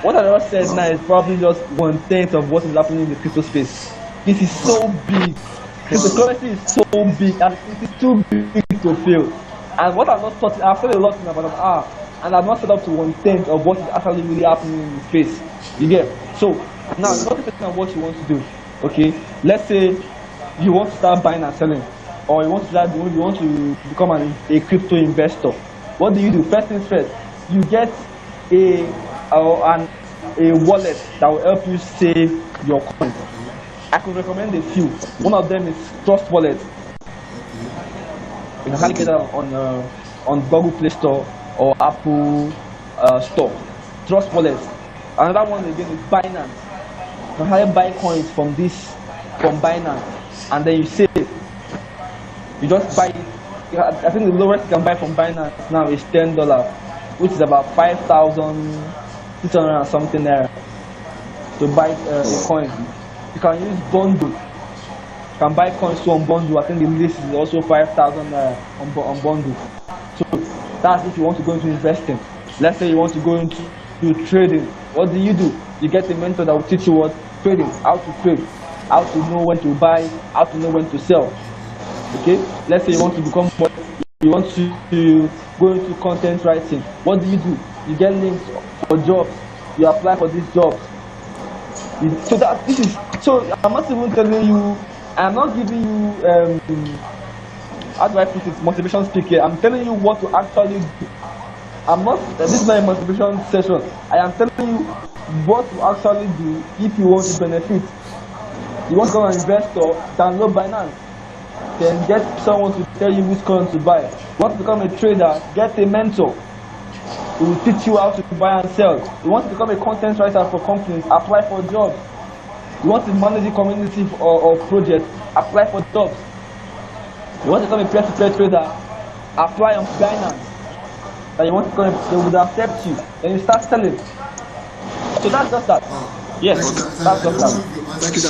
what I just said now is probably just 1/10 of what is happening in the crypto space. This is so big. Cryptocurrency is so big and it is too big to fail. And what I've not taught, I've said a lot about and I've not set up to 1/10 of what is actually really happening in the space. You get. So now it's not depending on what you want to do. Okay, let's say you want to start buying and selling, or you want to become a crypto investor. What do? First things first, you get a wallet that will help you save your coins. I could recommend a few. One of them is Trust Wallet. You can hardly get that on Google Play Store or Apple Store. Trust Wallet. Another one again is Binance. You can hardly buy coins from Binance, and then you save. You just buy it. I think the lowest you can buy from Binance now is $10, which is about 5,600 and something there to buy a coin. You can use bundle. You can buy coins on bundle. I think the list is also 5,000 on bundle. So that's if you want to go into investing. Let's say you want to go into trading. What do? You get a mentor that will teach you what trading, how to trade, how to know when to buy, how to know when to sell. Okay, let's say you want to go into content writing. What do? You get links for jobs. You apply for these jobs. So I'm not even telling you. I'm not giving you how do I put it? Motivation speaker. I'm telling you what to actually do. This is not a motivation session. I am telling you what to actually do if you want to benefit. You want to become an investor, download Binance. Then get someone to tell you which coin to buy. You want to become a trader, get a mentor who will teach you how to buy and sell. You want to become a content writer for companies, apply for jobs. You want to manage a community or project, apply for jobs. You want to become a peer-to-peer trader, apply on Binance. And you want to become they would accept you. Then you start selling. So that's just that. Yes, that's just that. Thank you. I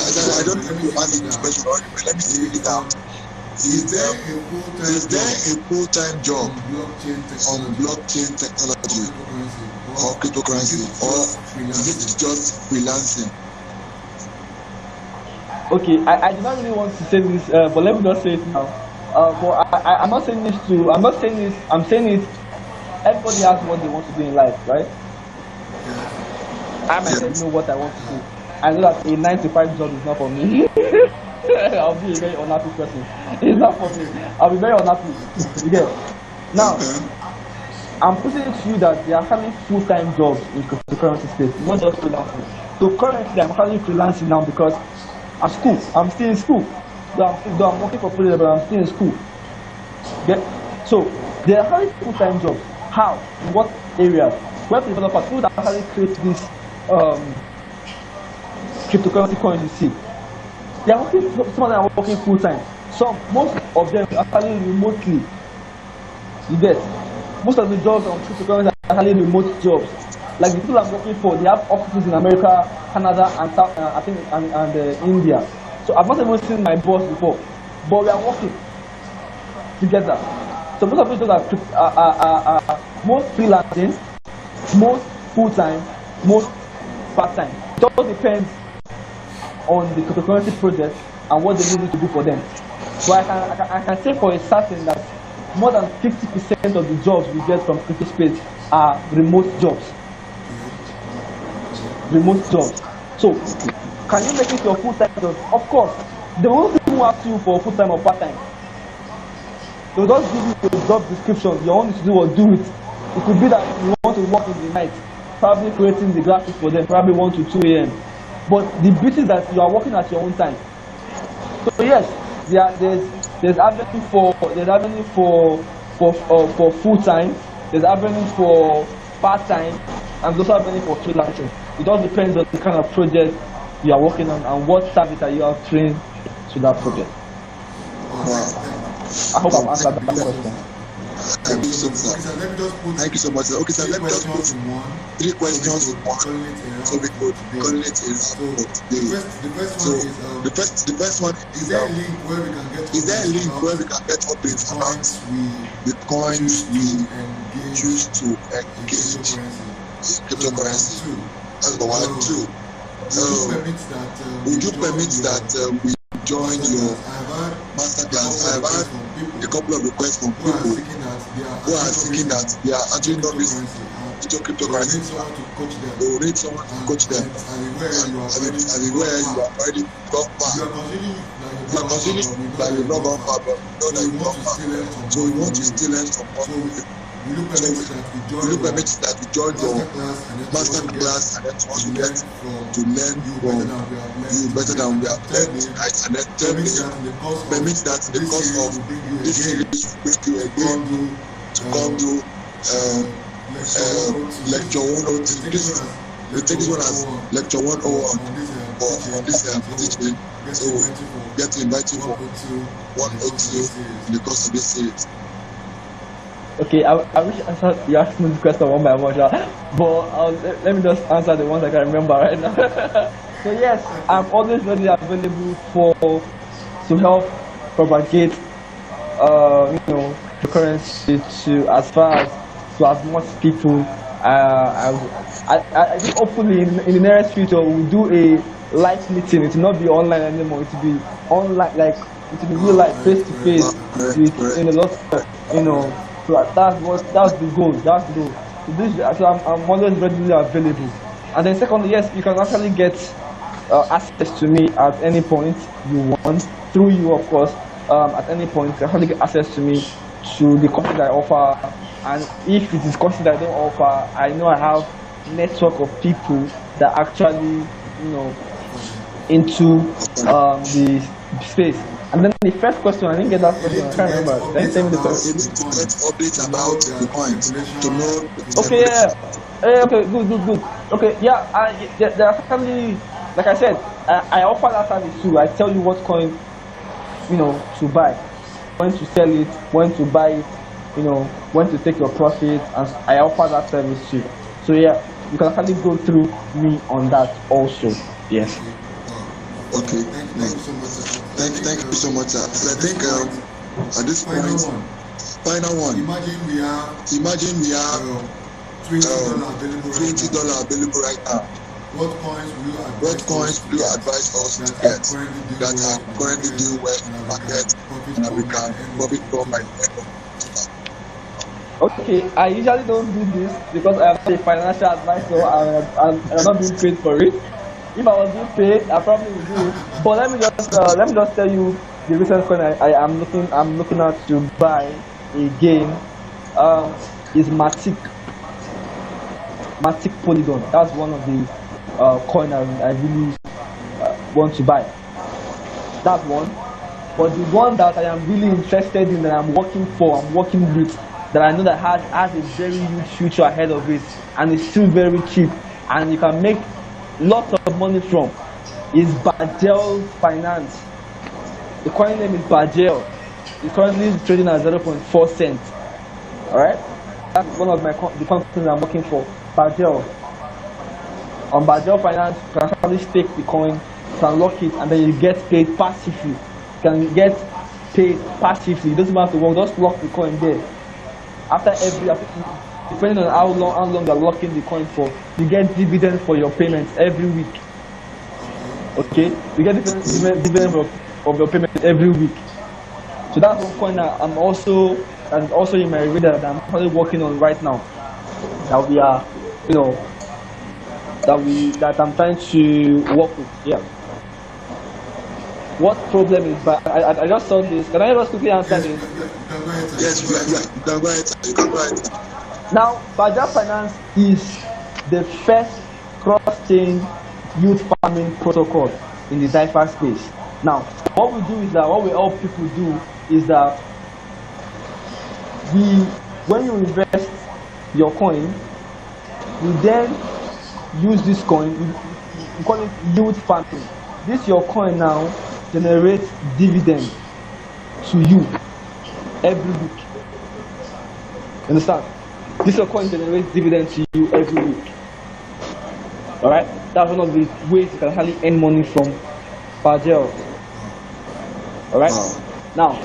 don't know if you answered this question already, but let me see it out. Is there a full-time job on blockchain technology or cryptocurrency, or is it just freelancing? Okay, I do not really want to say this, but let me just say it now. But I'm not saying this to. I'm not saying this. I'm saying it. Everybody has what they want to do in life, right? I myself know what I want to do. I know that a 9-to-5 job is not for me. I'll be a very unhappy person. It's not for me. I'll be very unhappy. You get it? Now, I'm putting it to you that there are actually full-time jobs in cryptocurrency space, not just freelancing. So currently, I'm actually freelancing now because at school, I'm still in school. Though I'm working for free, but I'm still in school. Okay? So there are actually full-time jobs. How? In what areas? Web developers, who actually create these cryptocurrency coins you see. They are working, some of them are working full-time. Most of them are actually remotely. You get? Most of the jobs on cryptocurrency are actually remote jobs. Like the people I'm working for, they have offices in America, Canada, and South, I think, and India. So I've not even seen my boss before, but we are working together. So most of these jobs are most freelancing, most full-time, most part-time. It all depends on the cryptocurrency project and what they need to do for them. So I can say for a certain that more than 50% of the jobs we get from crypto space are remote jobs. Remote jobs. So can you make it your full-time job? Of course. They won't even ask you for full-time or part-time. They'll just give you a job description. You want to do or do it. It could be that you want to work in the night, probably creating the graphics for them, probably 1 to 2 a.m. But the beauty is that you are working at your own time. So yes, there's avenue for full time, there's avenue for part time, and there's also avenue for freelancing. It all depends on the kind of project you are working on, and what service are you offering to that project? Wow. I hope I've answered that question. Thank you so much. Thank you so much. Okay, sir, let me just put 3 questions in one, so we could correlate it for today. So the first one is there a link where we can get updates about the coins we choose to engage in cryptocurrency? That's the 1. 2. Would you permit that we join your masterclass? I have had a couple of requests from people who are thinking that they are actually not into cryptocurrency. They will need someone to coach them. And where you are already gone far. You are considering that you've not gone far, but you know that you've gone far. So you want to still learn from what you do. So will you permit that we join your master class, and then once we get to learn from you better than we have learned, right? And then thirdly, permit that the cost of this series will be again to come to lecture 101. We take this one as lecture 101 for this teaching. So we get to invite you for 102 in the course of this series. Okay, I wish you asked me the question one by one, but let me just answer the ones I can remember right now. So yes, I'm always readily available to help propagate, the currency to as far as much people. I think hopefully in the nearest future we'll do a live meeting. It will not be online anymore. It will be online, like it will be real life, face to face, with a lot of, So that's the goal. That's the goal. So I'm always readily available. And then secondly, yes, you can actually get access to me at any point you want, through you of course. At any point you can actually get access to me, to the content I offer. And if it is content I don't offer, I know I have network of people that actually into the space. And then the first question, I didn't get that question. I can't remember. Then tell me the question. Updates about the coins to know. Okay, yeah. Okay, good. Okay, yeah. There are certainly, like I said, I offer that service too. I tell you what coin, to buy, when to sell it, when to buy it, when to take your profit, and I offer that service too. So yeah, you can actually go through me on that also. Yes. Okay. Thank you so much, sir. I think at this point, final one. Imagine we have $20 available right now. What coins will you advise us to get that are currently doing well in the market and that we can profit from by the end of the month? Okay, I usually don't do this because I am a financial advisor and I'm not being paid for it. If I was being paid, I probably would do it. But let me just tell you the recent coin I'm looking at to buy again is Matic Polygon. That's one of the coin I really want to buy. That's one. But the one that I am really interested in, that I'm working with, that I know that has a very huge future ahead of it, and it's still very cheap, and you can make lots of money from, is Bagel Finance. The coin name is Bagel. It's currently trading at 0.4 cents. Alright? That's one of the companies I'm working for. Bagel. On Bagel Finance, you can actually stake the coin, you can lock it, and then you get paid passively. You can get paid passively. It doesn't have to work, just lock the coin there. Depending on how long you're locking the coin for, you get dividends for your payments every week. Okay, you get dividends of your payments every week. So that's one coin that is also in my radar that I'm currently working on right now. That we are, that I'm trying to work with. Yeah. What problem is? But I just saw this. Can I just quickly answer this? Yes, you can go ahead. Now, Bagel Finance is the first cross-chain youth farming protocol in the DeFi space. Now, what we help people do is that when you invest your coin, you then use this coin. we call it yield farming. This your coin now generates dividend to you every week. Understand? This your coin generates dividend to you every week. Alright? That's one of the ways you can actually earn money from Pagel. Alright? Now,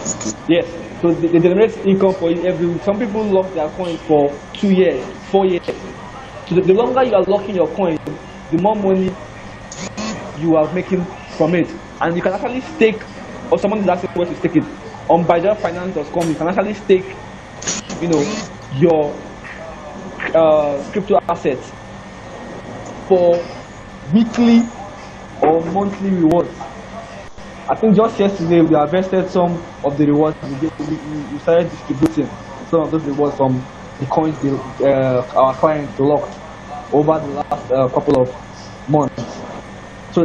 yes, so they generate income for you every week. Some people lock their coins for 2 years, 4 years. So the longer you are locking your coin, the more money you are making from it. And you can actually stake, or someone is asking where to stake it. On BajaFinance.com, you can actually stake, your crypto assets for weekly or monthly rewards. I think just yesterday we harvested some of the rewards. We started distributing some of those rewards from the coins our clients locked over the last couple of months. So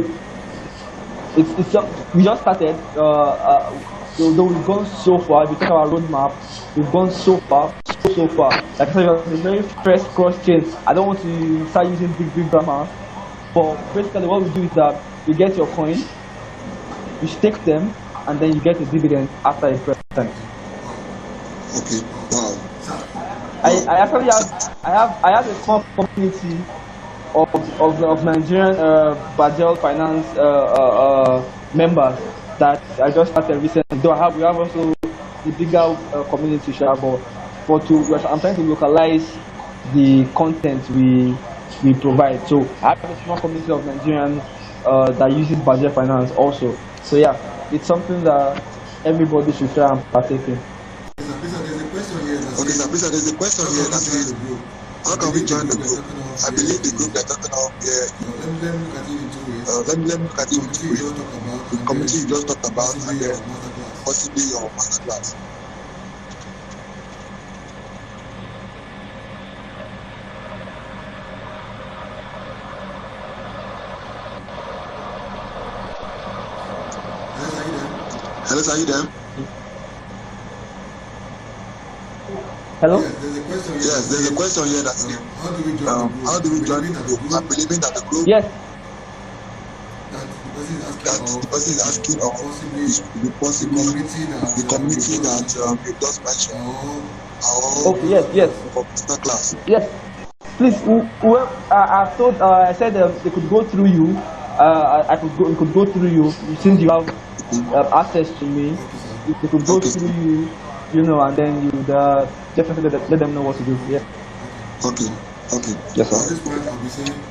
it's just, we just started. Though we've gone so far, if you check our roadmap, we've gone so far. Like I said, the very first cross chain. I don't want to start using big grammar, but basically what we do is that you get your coin, you stake them, and then you get a dividend after a period of time. Okay. Wow. I actually have a small community of Nigerian Bajel Finance members that I just started recently. Though we have also the bigger community share, but I'm trying to localize the content we provide. So I have a small community of Nigerians that uses Bajel Finance also. So yeah, it's something that everybody should try and partake in. Okay, sir, please, there's a question here that says, how can we join the group? I believe the group they're talking about here. Let me look at it in two ways. The community you just talked about, and then possibly your masterclass. Hello, are you there? Hello? Yes, there's a question here that says, how do we join the group? I'm believing that the group Yes. that the person is asking of the possibly the community that you just mentioned. Okay, yes. For masterclass. Yes. Please, I've told, I said they could go through you. It could go through you since you have access to me. They could go through you, and then you definitely let them know what to do. Yeah. Okay. Yes, sir.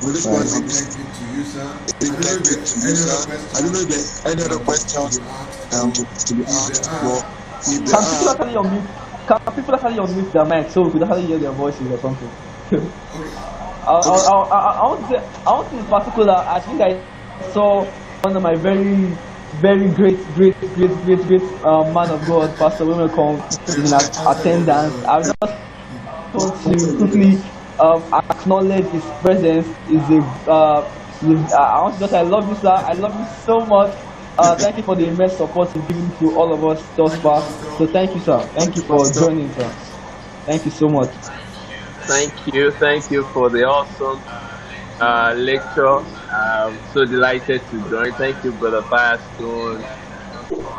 With this point, I'll be thank you to you, sir. I don't know if there's any other questions to be asked, but if there Can people actually unmute their mic so we could actually hear their voices or something? I want to in particular, I think I saw one of my very great man of God, Pastor Wimekong, in attendance. I just want to quickly acknowledge his presence. I love you, sir. I love you so much. Thank you for the immense support you've given to all of us thus far. So thank you, sir. Thank you for joining, sir. Thank you so much. Thank you for the awesome lecture. I'm so delighted to join. Thank you, Brother Firestone.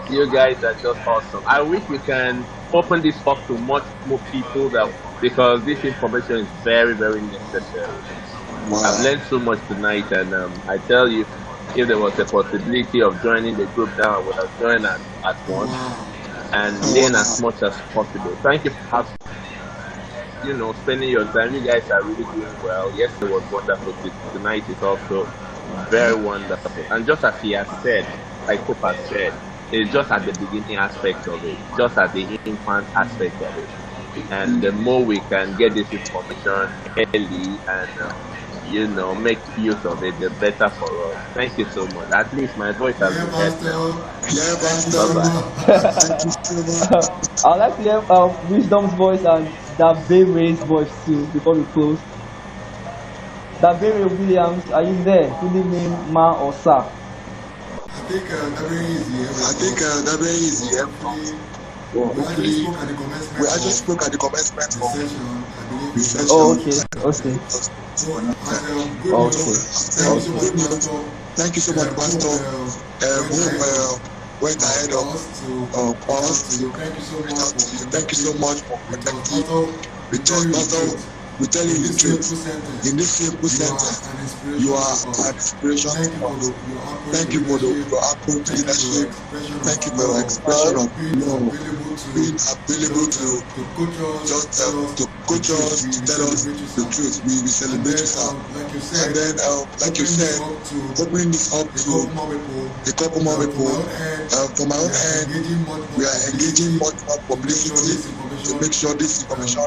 You guys are just awesome. I wish we can open this up to much more people because this information is very, very necessary. Wow. I've learned so much tonight, and I tell you, if there was a possibility of joining the group now, I would have joined at once and learn as much as possible. Thank you for spending your time. You guys are really doing well. Yesterday was wonderful. Tonight is also very wonderful. And just as he has said, like Pope has said, it's just at the beginning aspect of it, just at the infant aspect of it. And the more we can get this information early and make use of it, the better for us. Thank you so much. At least my voice has been heard now. Bye-bye. I'd like to hear Wisdom's voice and Dabere's voice too before we close. Dabere Williams, are you there? Good evening, ma or sir? I think Dabere is here. We actually spoke at the commencement of the session. Oh, okay. So, good Okay. news. Thank you so much, Pastor. Hope went ahead of us to thank you so much for connecting with us. Pastor, we tell you the truth. In this simple sentence, you are an inspiration to us. Thank you for your approach to leadership. Thank you for your expression of love, being available to just to coach us, to tell us the truth. We celebrate you, sir. And then, like you said, opening this up to a couple more people. From my own end, we are engaging much more publicity to make sure this information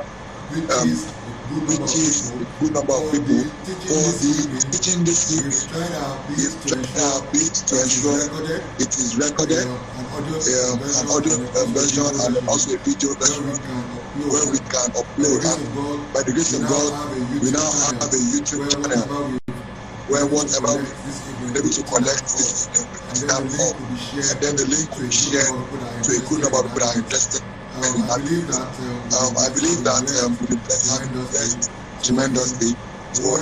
reaches a good number of people. For the teaching this evening, we've tried our best to ensure it is recorded, an audio version and also a video version where we can upload. And by the grace of God, we now have a YouTube channel where whatever we've been able to collect this evening will stand up, and then the link will be shared to a good number of people that are interested. I believe that we'll be blessed tremendously. So a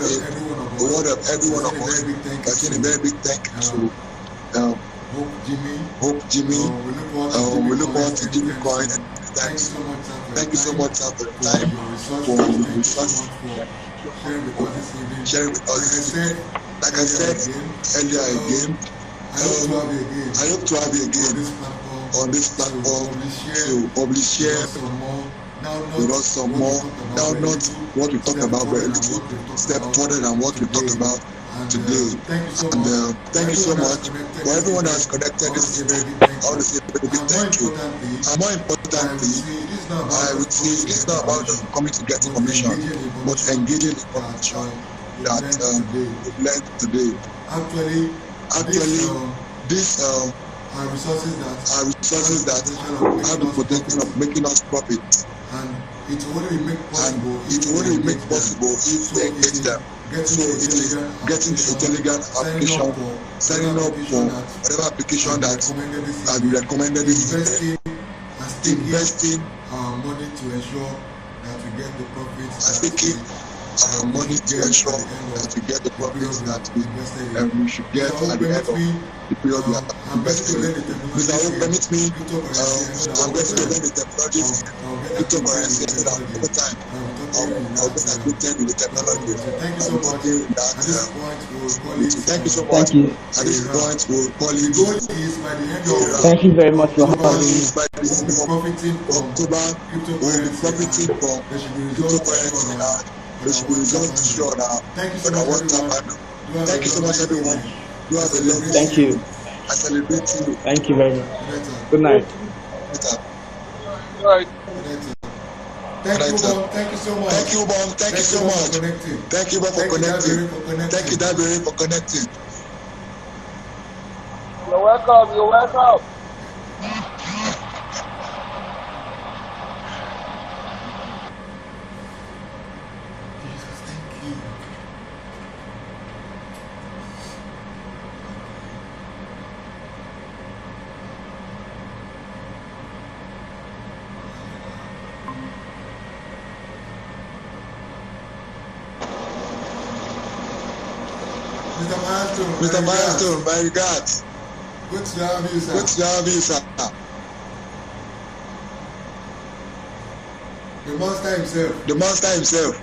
word of every one of us, I think a very big thank you to Hope Jimmy. We look forward to Jimmy Coin. Thank you so much for the time, for the resources, sharing with us this evening. Like I said earlier again, I hope to have you again on this platform to publish, share with us some more. Now, not what we talked about, but a little step further than what we talked about today. And thank you so much for everyone that's connected this evening. I want to say a very big thank you. And more importantly, I would say it's not about just coming to get information, but engaging information that we've learned today. Actually, these are resources that have the potential of making us profit. And it will only make possible if we engage them. So it is getting the Telegram application, signing up for whatever application that has been recommended this evening, investing our money to ensure that we get the profits. I think our money to ensure that we get the profits that we should get at the end of the period we are investing in. Mr. Hope, permit me, I'm going to learn the technologies in cryptocurrencies so that over time I'll get acquainted with the technology. I'm working in that. Thank you so much. At this point, we'll call it. Thank you very much for having me. By the end of October, we'll be profiting from cryptocurrency. There should be results sure now. But I want to thank you so much, everyone. You have a lovely Thank you. I celebrate you. Thank you very much. Good night. Right. Thank you so much. Thank you, Bob. Thank you so much. Thank you, Bob, for connecting. Thank you, Dabiri, for connecting. You're welcome. You're welcome. Mr. Milestone, my regards. Good to have you, sir. Good to have you, sir. The Master himself. The Master himself.